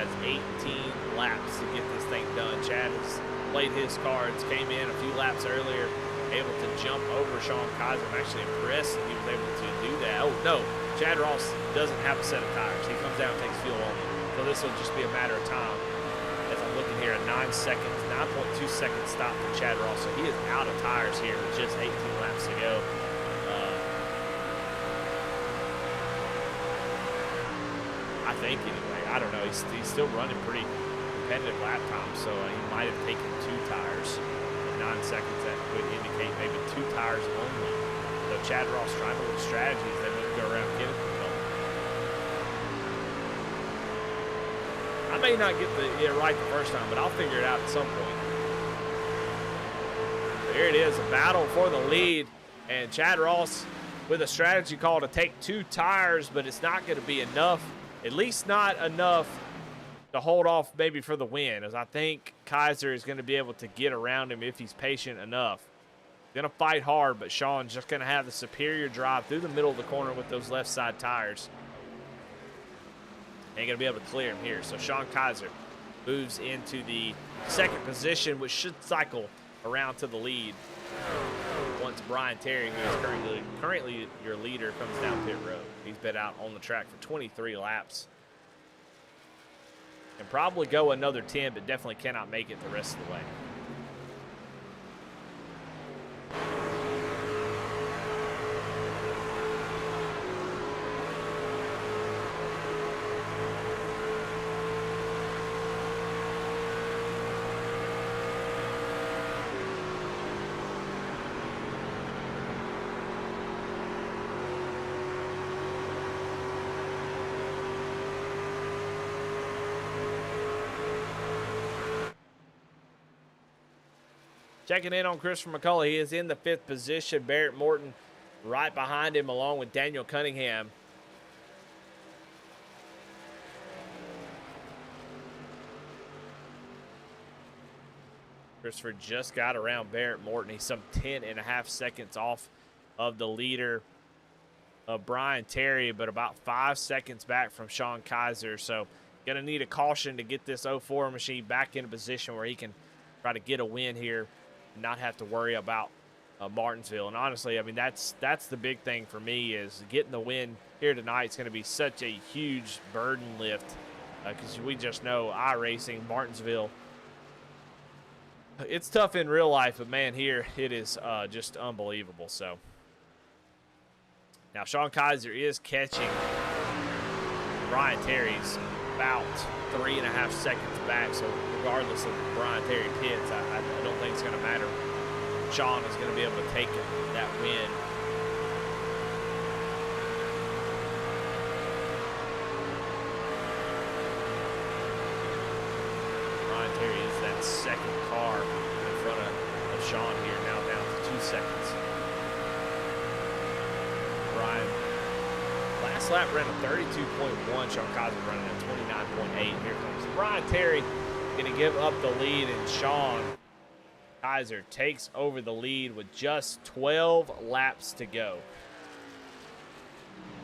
has 18 laps to get this thing done. Chad has played his cards, came in a few laps earlier, able to jump over Sean Kaiser. I'm actually impressed that he was able to do that. Oh, no, Chad Ross doesn't have a set of tires. He comes down and takes fuel only. So this will just be a matter of time. As I'm looking here, a 9.2 second stop for Chad Ross. So he is out of tires here with just 18 laps to go. I think anyway. I don't know. He's still running pretty competitive lap time, so he might have taken 2 tires. 9 seconds, that would indicate maybe 2 tires only. So Chad Ross trying to look strategies. They need to go around and get it. I may not get it right the first time, but I'll figure it out at some point. There it is, a battle for the lead, and Chad Ross with a strategy call to take 2 tires, but it's not going to be enough. At least not enough to hold off maybe for the win, as I think Kaiser is going to be able to get around him if he's patient enough. Going to fight hard, but Sean's just going to have the superior drive through the middle of the corner with those left side tires. Ain't going to be able to clear him here. So Sean Kaiser moves into the second position, which should cycle around to the lead once Brian Terry, who is currently your leader, comes down pit road. He's been out on the track for 23 laps. Can probably go another 10, but definitely cannot make it the rest of the way. Checking in on Christopher McCullough. He is in the 5th position. Barrett Morton right behind him along with Daniel Cunningham. Christopher just got around Barrett Morton. He's some 10.5 seconds off of the leader of Brian Terry, but about 5 seconds back from Sean Kaiser. So going to need a caution to get this 04 machine back in a position where he can try to get a win here. Not have to worry about Martinsville. And honestly, I mean, that's the big thing for me, is getting the win here tonight. It's going to be such a huge burden lift because we just know iRacing, Martinsville, it's tough in real life, but man, here it is just unbelievable. So now Sean Kaiser is catching Brian Terry's about 3.5 seconds back. So regardless of Brian Terry pits, I don't think it's going to matter. Sean is going to be able to take that win. Brian Terry is that second car in front of Sean here, now down to 2 seconds. Brian, last lap ran a 32.1. Sean Kaiser running at 29.8. Here comes Brian Terry, going to give up the lead, and Sean Kaiser takes over the lead with just 12 laps to go.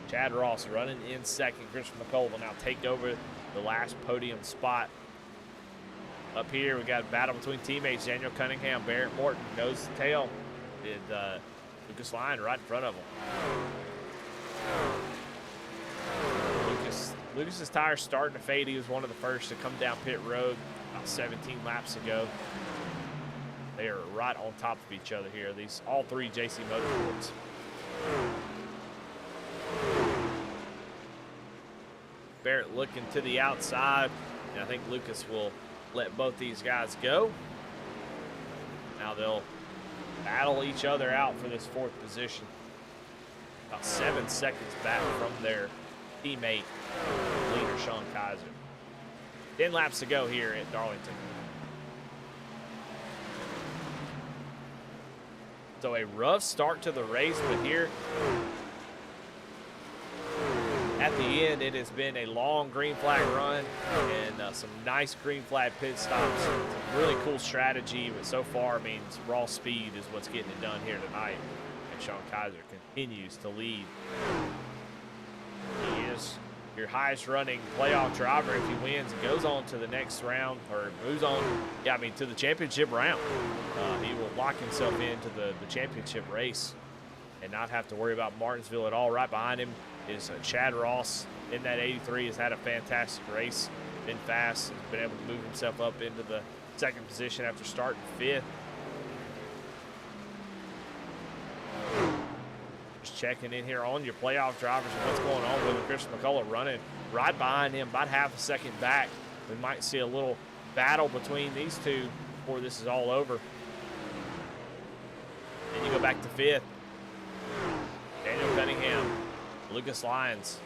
Chad Ross running in second. Christopher McCullough will now take over the last podium spot. Up here, we got a battle between teammates. Daniel Cunningham, Barrett Morton, nose to tail. Did Lucas Lyon right in front of him. Lucas's tires starting to fade. He was one of the first to come down pit road about 17 laps ago. They are right on top of each other here. These all 3 JC Motorsports. Barrett looking to the outside, and I think Lucas will let both these guys go. Now they'll battle each other out for this 4th position. About 7 seconds back from their teammate, leader Sean Kaiser. 10 laps to go here at Darlington. So a rough start to the race, but here at the end, it has been a long green flag run and some nice green flag pit stops. Some really cool strategy, but so far, I mean, raw speed is what's getting it done here tonight. And Sean Kaiser continues to lead. He is your highest running playoff driver, if he wins and goes on to the next round or moves on, to the championship round, he will lock himself into the championship race and not have to worry about Martinsville at all. Right behind him is Chad Ross in that 83. Has had a fantastic race, been fast, has been able to move himself up into the second position after starting fifth. Just checking in here on your playoff drivers and what's going on with Chris McCullough running right behind him, about half a second back. We might see a little battle between these two before this is all over. Then you go back to fifth. Daniel Cunningham, Lucas Lyons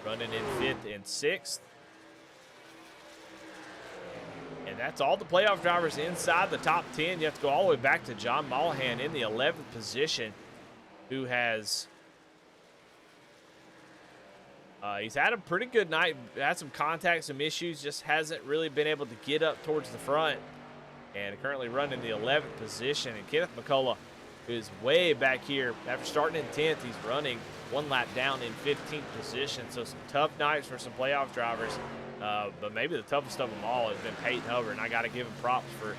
running in fifth and sixth. And that's all the playoff drivers inside the top 10. You have to go all the way back to John Mollahan in the 11th position, who has he's had a pretty good night. Had some contact, some issues, just hasn't really been able to get up towards the front. And currently running the 11th position. And Kenneth McCullough, who is way back here. After starting in 10th, he's running one lap down in 15th position. So some tough nights for some playoff drivers. But maybe the toughest of them all has been Peyton Hubbard, and I got to give him props for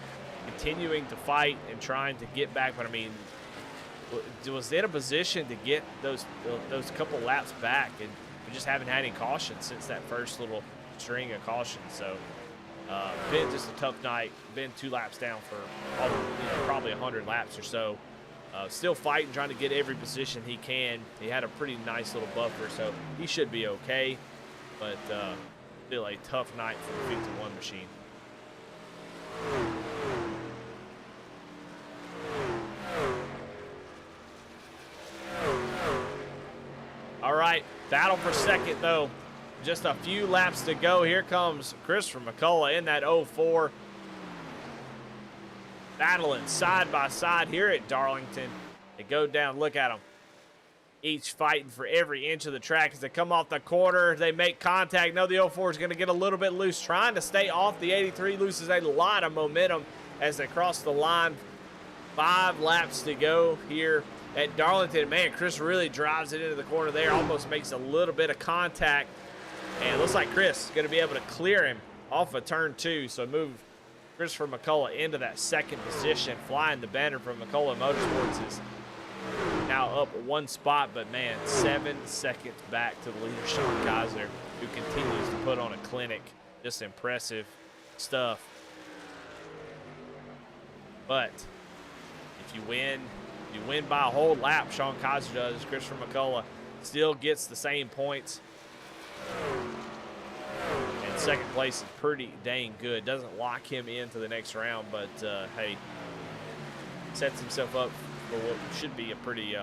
continuing to fight and trying to get back. But I mean, was in a position to get those couple laps back, and we just haven't had any caution since that first little string of caution. So been just a tough night. Been 2 laps down for probably 100 laps or so. Still fighting, trying to get every position he can. He had a pretty nice little buffer, so he should be okay. But still a tough night for the 51 machine. All right, battle for second though. Just a few laps to go. Here comes Christopher McCullough in that 04. Battling side by side here at Darlington. They go down, look at them. Each fighting for every inch of the track as they come off the corner. They make contact. No, the 04 is going to get a little bit loose. Trying to stay off the 83. Loses a lot of momentum as they cross the line. 5 laps to go here at Darlington. Man, Chris really drives it into the corner there. Almost makes a little bit of contact. And it looks like Chris is going to be able to clear him off of turn 2. So move Christopher McCullough into that second position. Flying the banner from McCullough Motorsports is now up 1 spot, but man, 7 seconds back to the leader, Sean Kaiser, who continues to put on a clinic. Just impressive stuff. But if you win by a whole lap. Sean Kaiser does. Christopher McCullough still gets the same points. And second place is pretty dang good. Doesn't lock him into the next round, but hey, sets himself up for what should be a pretty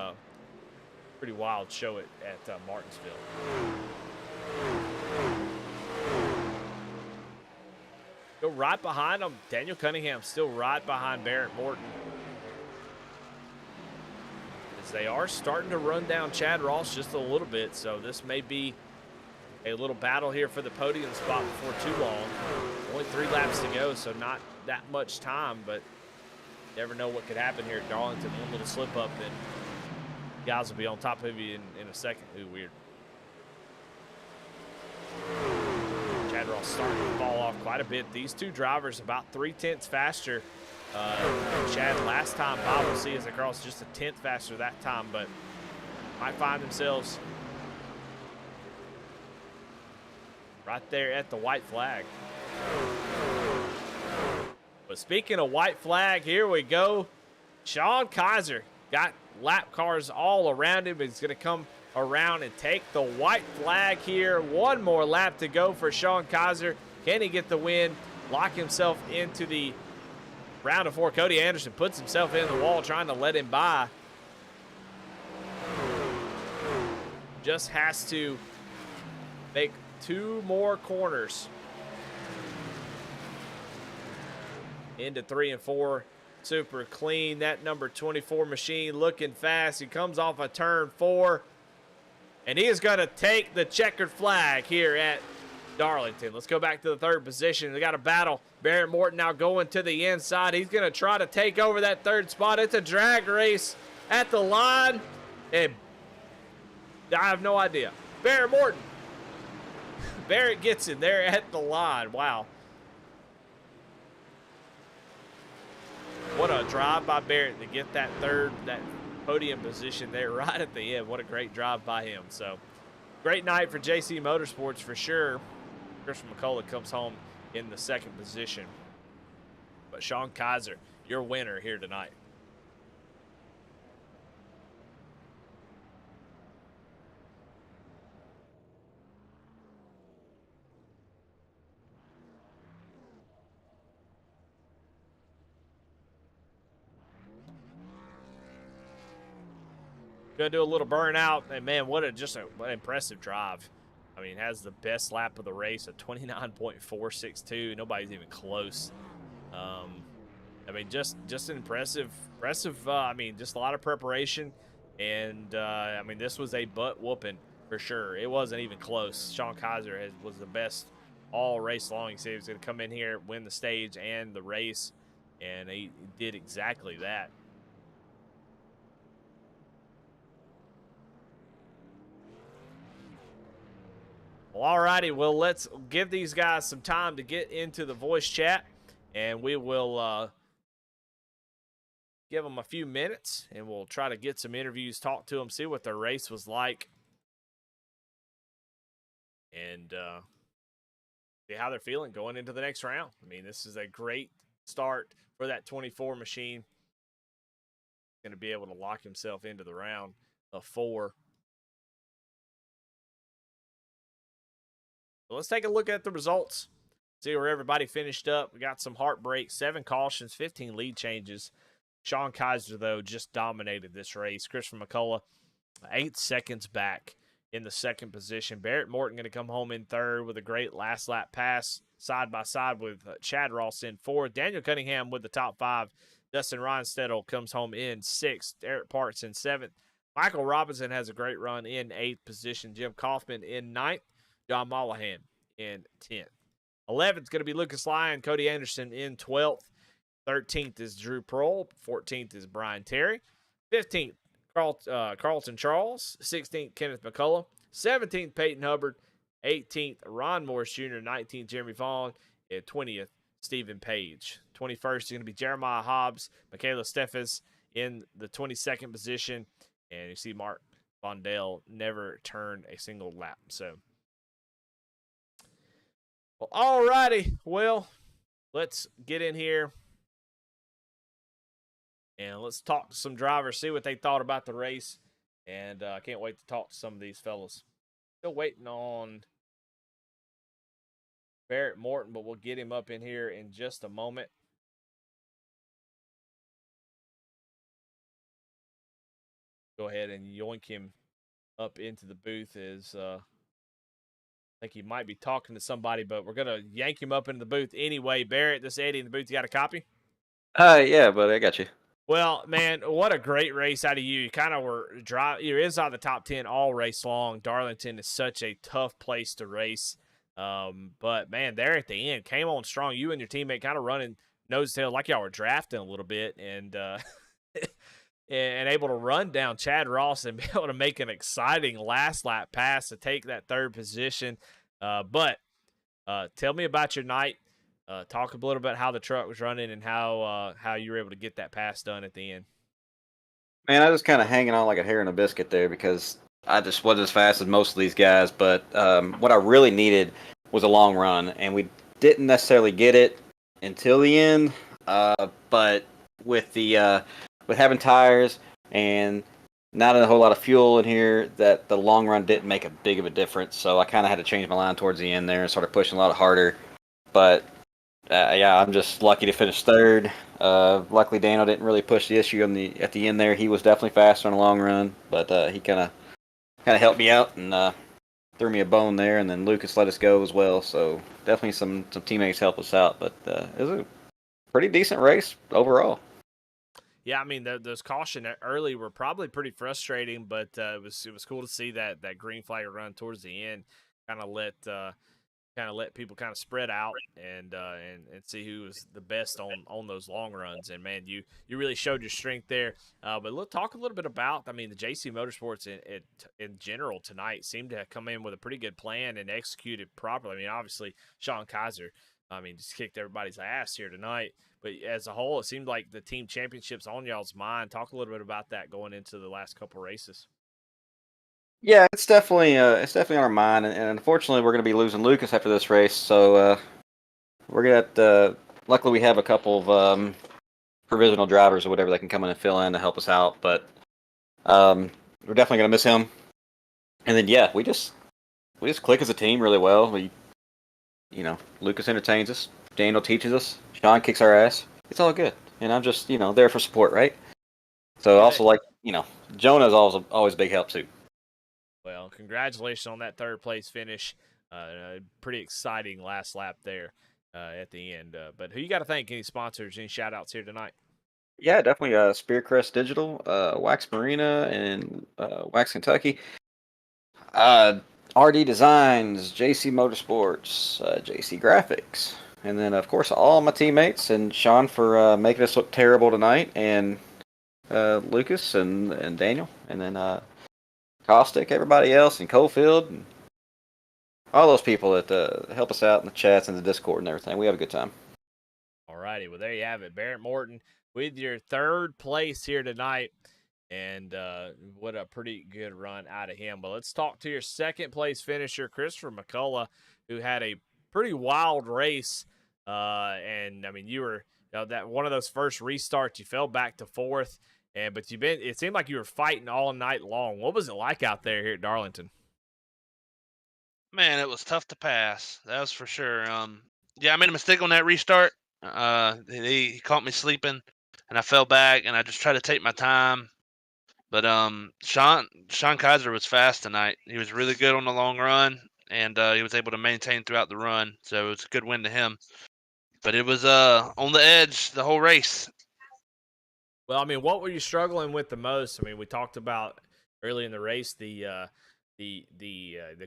wild show at Martinsville. Go right behind him. Daniel Cunningham still right behind Barrett Morton. As they are starting to run down Chad Ross just a little bit, so this may be a little battle here for the podium spot before too long. Only 3 laps to go, so not that much time, but never know what could happen here at Darlington. One little slip up and guys will be on top of you in a second. Ooh, weird. Chad Ross starting to fall off quite a bit. These two drivers about 3/10 faster. Chad last time, Bob will see as they cross just a 10th faster that time, but might find themselves right there at the white flag. But speaking of white flag, here we go. Sean Kaiser got lap cars all around him. He's going to come around and take the white flag here. 1 more lap to go for Sean Kaiser. Can he get the win? Lock himself into the round of 4. Cody Anderson puts himself in the wall trying to let him by. Just has to make 2 more corners into 3 and 4. Super clean. That number 24 machine looking fast. He comes off a turn 4. And he is going to take the checkered flag here at Darlington. Let's go back to the 3rd position. We got a battle. Barrett Morton now going to the inside. He's going to try to take over that 3rd spot. It's a drag race at the line. And I have no idea. Barrett Morton. Barrett gets in there at the line. Wow. What a drive by Barrett to get that podium position there right at the end. What a great drive by him. So, great night for JC Motorsports for sure. Christopher McCullough comes home in the second position. But Sean Kaiser, your winner here tonight. Gonna do a little burnout, and man, what an impressive drive. I mean, has the best lap of the race at 29.462. Nobody's even close. I mean, just an impressive. I mean, just a lot of preparation, and I mean, this was a butt whooping for sure. It wasn't even close. Sean Kaiser was the best all race long. He said he was going to come in here, win the stage and the race, and he did exactly that. Well, all righty. Well, let's give these guys some time to get into the voice chat, and we will give them a few minutes, and we'll try to get some interviews, talk to them, see what their race was like, and see how they're feeling going into the next round. I mean, this is a great start for that 24 machine. Going to be able to lock himself into the round of 4. So let's take a look at the results. See where everybody finished up. We got some heartbreak, 7 cautions, 15 lead changes. Sean Kaiser, though, just dominated this race. Christopher McCullough, 8 seconds back in the second position. Barrett Morton going to come home in third with a great last lap pass, side by side with Chad Ross in 4th. Daniel Cunningham with the top 5. Dustin Ronstedel comes home in 6th. Eric Parks in 7th. Michael Robinson has a great run in 8th position. Jim Kaufman in 9th. John Mollahan in 10th. 11th is going to be Lucas Lyon. Cody Anderson in 12th. 13th is Drew Prohl. 14th is Brian Terry. 15th, Carlton Charles. 16th, Kenneth McCullough. 17th, Peyton Hubbard. 18th, Ron Morris Jr. 19th, Jeremy Vaughn. And 20th, Stephen Page. 21st is going to be Jeremiah Hobbs. Michaela Steffes in the 22nd position. And you see Mark Vondell never turned a single lap. So, well, all righty. Well, let's get in here and let's talk to some drivers, see what they thought about the race. And I can't wait to talk to some of these fellas. Still waiting on Barrett Morton, but we'll get him up in here in just a moment. Go ahead and yoink him up into the booth as I think he might be talking to somebody, but we're going to yank him up into the booth anyway. Barrett, this is Eddie in the booth. You got a copy? Yeah, but I got you. Well, man, what a great race out of you. You kind of were you're inside the top 10 all race long. Darlington is such a tough place to race. But, man, there at the end, came on strong. You and your teammate kind of running nose to tail like y'all were drafting a little bit and and able to run down Chad Ross and be able to make an exciting last lap pass to take that third position. But tell me about your night. Talk a little bit how the truck was running and how you were able to get that pass done at the end. Man, I was kind of hanging on like a hair in a biscuit there because I just wasn't as fast as most of these guys. But what I really needed was a long run, and we didn't necessarily get it until the end. But with the with having tires and not a whole lot of fuel in here, that the long run didn't make a big of a difference. So I kind of had to change my line towards the end there and started pushing a lot harder. But yeah, I'm just lucky to finish third. Luckily, Daniel didn't really push the issue at the end there. He was definitely faster on the long run, but he kind of helped me out and threw me a bone there. And then Lucas let us go as well. So definitely some teammates helped us out. But it was a pretty decent race overall. Yeah, I mean those caution early were probably pretty frustrating, but it was cool to see that green flag run towards the end. Kind of let kind of let people kind of spread out and see who was the best on those long runs. And man, you really showed your strength there. But let's talk a little bit about, I mean, the JC Motorsports in general tonight seemed to have come in with a pretty good plan and executed properly. I mean, obviously Sean Kaiser, I mean, just kicked everybody's ass here tonight. But as a whole, it seemed like the team championship's on y'all's mind. Talk a little bit about that going into the last couple races. Yeah, it's definitely on our mind, and unfortunately, we're going to be losing Lucas after this race. So we're gonna have to. Luckily, we have a couple of provisional drivers or whatever that can come in and fill in to help us out. But we're definitely going to miss him. And then yeah, we just click as a team really well. Lucas entertains us, Daniel teaches us, Sean kicks our ass. It's all good, and I'm just there for support, right? So also Jonah's always a big help too. Well, congratulations on that third place finish. Pretty exciting last lap there at the end. But who you got to thank? Any sponsors, any shout outs here tonight? Yeah, definitely. Spearcrest Digital, Wax Marina, and Wax Kentucky. RD Designs, JC Motorsports, JC Graphics, and then of course all my teammates and Sean for making us look terrible tonight, and Lucas and Daniel, and then Caustic, everybody else, and Cofield, and all those people that help us out in the chats and the Discord and everything. We have a good time. All righty. Well, there you have it. Barrett Morton with your third place here tonight. And what a pretty good run out of him. But let's talk to your second place finisher, Christopher McCullough, who had a pretty wild race. And I mean, you were that one of those first restarts, you fell back to fourth. But it seemed like you were fighting all night long. What was it like out there here at Darlington? Man, it was tough to pass. That was for sure. Yeah, I made a mistake on that restart. He caught me sleeping, and I fell back, and I just tried to take my time. But Sean Kaiser was fast tonight. He was really good on the long run, and he was able to maintain throughout the run. So it was a good win to him. But it was on the edge the whole race. Well, I mean, what were you struggling with the most? I mean, we talked about early in the race the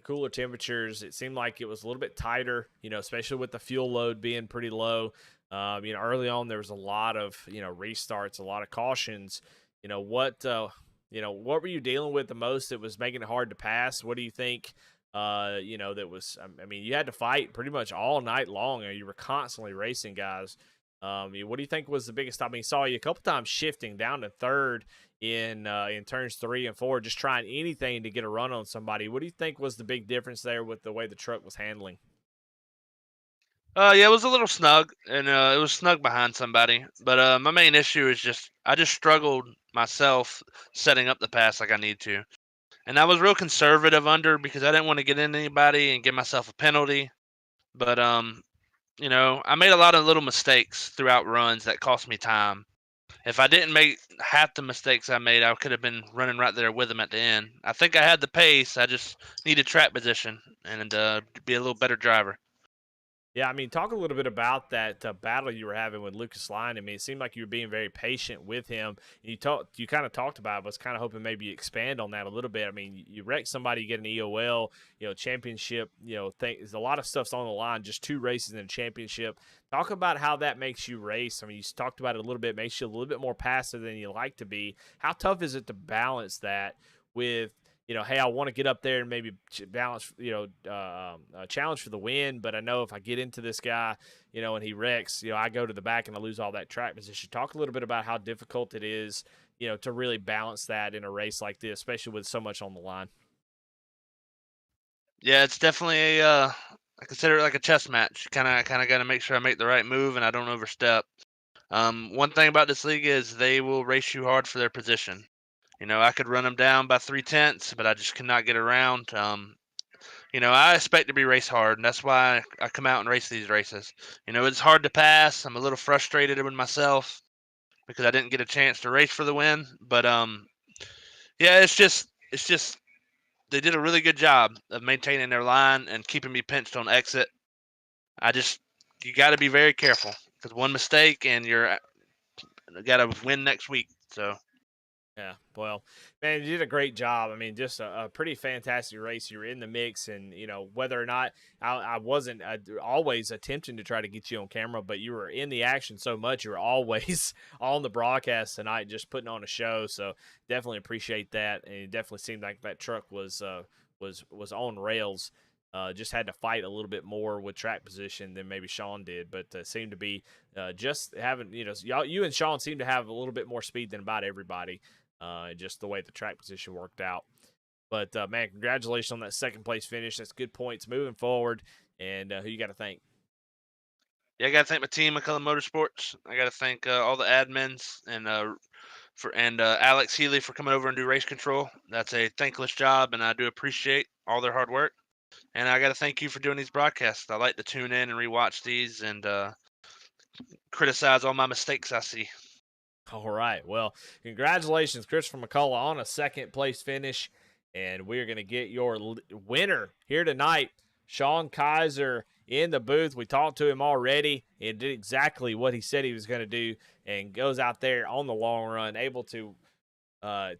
cooler temperatures. It seemed like it was a little bit tighter, especially with the fuel load being pretty low. Early on there was a lot of restarts, a lot of cautions. What were you dealing with the most that was making it hard to pass? What do you think? That was. I mean, you had to fight pretty much all night long. You were constantly racing guys. What do you think was the biggest? I mean, saw you a couple times shifting down to third in turns 3 and 4, just trying anything to get a run on somebody. What do you think was the big difference there with the way the truck was handling? Yeah, it was a little snug, and it was snug behind somebody. But my main issue is I just struggled myself setting up the pass like I need to, and I was real conservative under because I didn't want to get in anybody and give myself a penalty. But I made a lot of little mistakes throughout runs that cost me time. If I didn't make half the mistakes I made, I could have been running right there with them at the end. I think I had the pace. I just needed track position and be a little better driver. Yeah, I mean, talk a little bit about that battle you were having with Lucas Lyon. I mean, it seemed like you were being very patient with him. You kind of talked about it. I was kind of hoping maybe you expand on that a little bit. I mean, you wreck somebody, you get an EOL, championship, there's a lot of stuff's on the line. Just 2 races in a championship. Talk about how that makes you race. I mean, you talked about it a little bit. Makes you a little bit more passive than you like to be. How tough is it to balance that with? Hey, I want to get up there and maybe balance, challenge for the win. But I know if I get into this guy, and he wrecks, I go to the back and I lose all that track position. Talk a little bit about how difficult it is, to really balance that in a race like this, especially with so much on the line. Yeah, it's definitely I consider it like a chess match. Kind of got to make sure I make the right move and I don't overstep. One thing about this league is they will race you hard for their position. I could run them down by 3/10, but I just cannot get around. I expect to be race hard, and that's why I come out and race these races. It's hard to pass. I'm a little frustrated with myself because I didn't get a chance to race for the win. But yeah, it's just they did a really good job of maintaining their line and keeping me pinched on exit. You got to be very careful because one mistake and you're got to win next week. So. Yeah, well, man, you did a great job. I mean, just a pretty fantastic race. You were in the mix, and whether or not I wasn't always attempting to try to get you on camera, but you were in the action so much. You were always on the broadcast tonight, just putting on a show. So definitely appreciate that, and it definitely seemed like that truck was on rails. Just had to fight a little bit more with track position than maybe Sean did, but seemed to be just having you and Sean seem to have a little bit more speed than about everybody. Just the way the track position worked out. But man, congratulations on that second place finish. That's good points moving forward. And who you got to thank? Yeah, I got to thank my team, McCullough Motorsports. I got to thank all the admins and Alex Healy for coming over and do race control. That's a thankless job, and I do appreciate all their hard work. And I got to thank you for doing these broadcasts. I like to tune in and rewatch these and criticize all my mistakes I see. All right. Well, congratulations, Christopher McCullough, on a second place finish. And we're going to get your winner here tonight, Sean Kaiser, in the booth. We talked to him already and did exactly what he said he was going to do, and goes out there on the long run, able to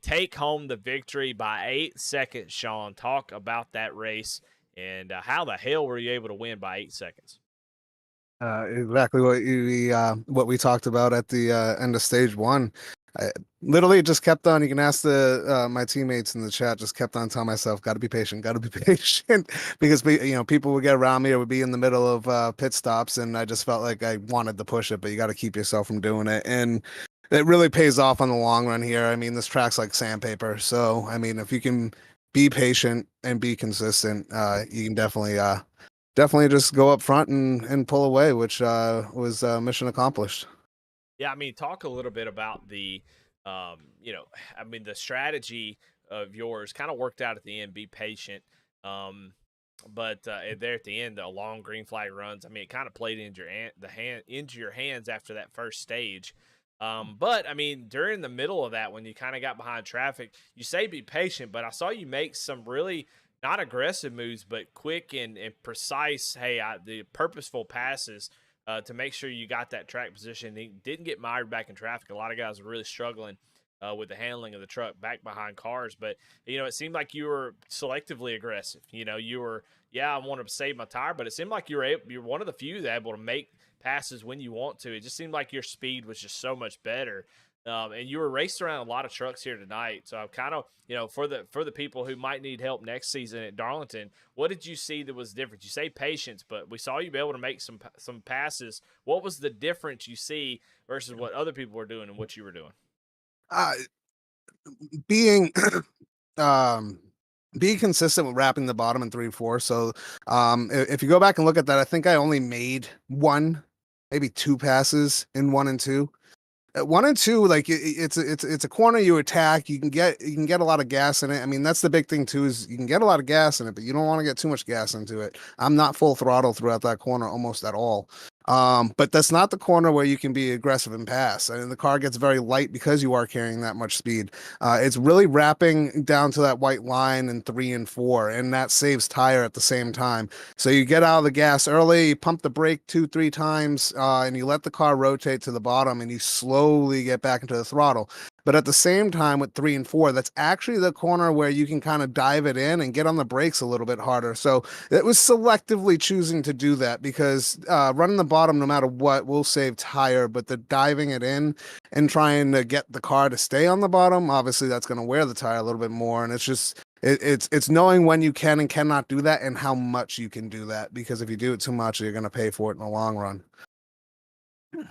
take home the victory by 8 seconds. Sean, talk about that race and how the hell were you able to win by 8 seconds? Exactly what we talked about at the end of stage one. I literally just kept on. You can ask my teammates in the chat. Just kept on telling myself, "Got to be patient, got to be patient," because people would get around me or would be in the middle of pit stops, and I just felt like I wanted to push it, but you got to keep yourself from doing it, and it really pays off on the long run here. I mean, this track's like sandpaper, so I mean, if you can be patient and be consistent, you can definitely just go up front and pull away, which was mission accomplished. Yeah, I mean, talk a little bit about the the strategy of yours kind of worked out at the end. Be patient, but there at the end, the long green flag runs. I mean, it kind of played into your hands after that first stage. But I mean, during the middle of that, when you kind of got behind traffic, you say be patient, but I saw you make some really not aggressive moves, but quick and precise. The purposeful passes to make sure you got that track position. He didn't get mired back in traffic. A lot of guys were really struggling with the handling of the truck back behind cars. But, it seemed like you were selectively aggressive. You were, I want to save my tire, but it seemed like you're one of the few that able to make passes when you want to. It just seemed like your speed was just so much better. And you were raced around a lot of trucks here tonight. So I'm kind of, for the people who might need help next season at Darlington, what did you see that was different? You say patience, but we saw you be able to make some passes. What was the difference you see versus what other people were doing and what you were doing? Being being consistent with wrapping the bottom in 3 and 4. So if you go back and look at that, I think I only made maybe 2 passes in 1 and 2. At 1 and 2, like it's a corner you attack. You can get a lot of gas in it. I mean, that's the big thing too, is you can get a lot of gas in it, but you don't want to get too much gas into it. I'm not full throttle throughout that corner almost at all. But that's not the corner where you can be aggressive and pass. I mean, the car gets very light because you are carrying that much speed. It's really wrapping down to that white line in 3 and 4, and that saves tire at the same time. So you get out of the gas early, you pump the brake 2-3 times, and you let the car rotate to the bottom, and you slowly get back into the throttle. But at the same time, with 3 and 4, that's actually the corner where you can kind of dive it in and get on the brakes a little bit harder. So it was selectively choosing to do that, because running the bottom, no matter what, will save tire. But the diving it in and trying to get the car to stay on the bottom, obviously that's going to wear the tire a little bit more. And it's just it's knowing when you can and cannot do that, and how much you can do that. Because if you do it too much, you're going to pay for it in the long run.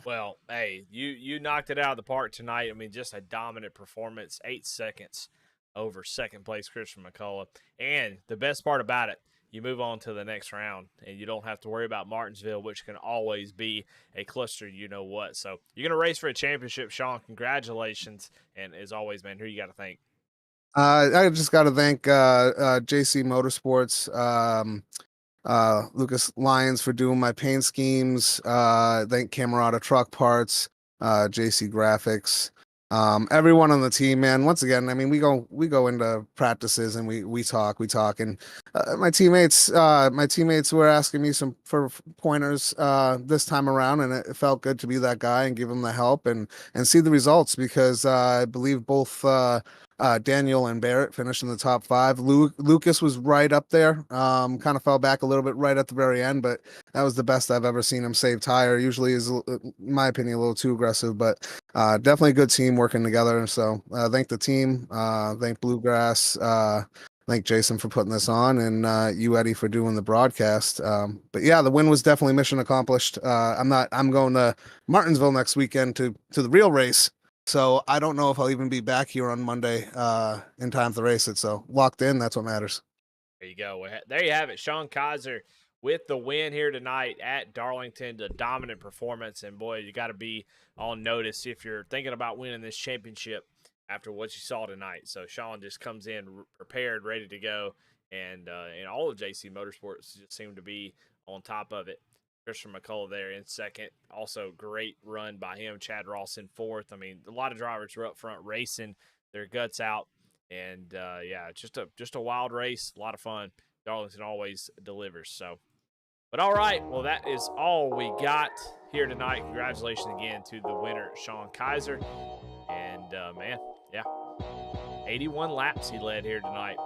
Well, hey, you knocked it out of the park tonight. I mean, just a dominant performance. 8 seconds over second place Christopher McCullough. And the best part about it, you move on to the next round, and you don't have to worry about Martinsville, which can always be a cluster, you-know-what. So you're going to race for a championship, Sean. Congratulations. And as always, man, who you got to thank? I just got to thank JC Motorsports, Lucas Lyons for doing my paint schemes. Thank Camerata Truck Parts, JC Graphics, Everyone on the team, man. Once again, I mean, we go into practices and we talk, and my teammates were asking me for pointers this time around, and it felt good to be that guy and give them the help and see the results because I believe both Daniel and Barrett finished in the top 5. Lucas was right up there. Kind of fell back a little bit right at the very end, but that was the best I've ever seen him save tire. Usually is, in my opinion, a little too aggressive, but definitely a good team working together. So thank the team, thank Bluegrass, thank Jason for putting this on, and you, Eddie, for doing the broadcast. But yeah, the win was definitely mission accomplished. I'm going to Martinsville next weekend to the real race. So I don't know if I'll even be back here on Monday in time to race it. So locked in, that's what matters. There you go. There you have it. Sean Kaiser with the win here tonight at Darlington, the dominant performance. And boy, you got to be on notice if you're thinking about winning this championship after what you saw tonight. So Sean just comes in prepared, ready to go. And all of JC Motorsports just seem to be on top of it. Christopher McCullough there in second. Also, great run by him. Chad Ross in fourth. I mean, a lot of drivers were up front racing their guts out. And, yeah, just a wild race. A lot of fun. Darlington always delivers. So, but all right. Well, that is all we got here tonight. Congratulations again to the winner, Sean Kaiser. And, man, yeah, 81 laps he led here tonight.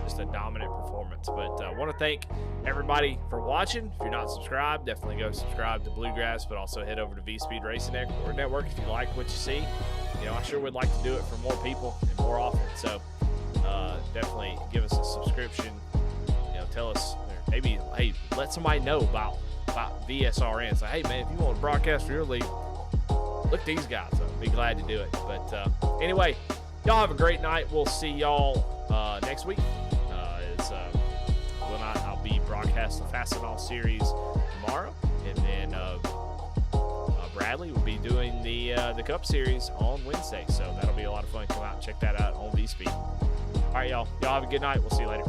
Just a dominant performance. But I want to thank everybody for watching. If you're not subscribed, definitely go subscribe to Bluegrass, but also head over to V-Speed Racing Network if you like what you see. You know, I sure would like to do it for more people and more often. So definitely give us a subscription. You know, tell us, maybe, hey, let somebody know about VSRN. Say, hey, man, if you want to broadcast for your league, look at these guys. I'd be glad to do it. But anyway, y'all have a great night. We'll see y'all next week. I'll be broadcasting the Fastenal series tomorrow, and then Bradley will be doing the Cup series on Wednesday. So that'll be a lot of fun. Come out and check that out on V-Speed. All right, y'all. Y'all have a good night. We'll see you later.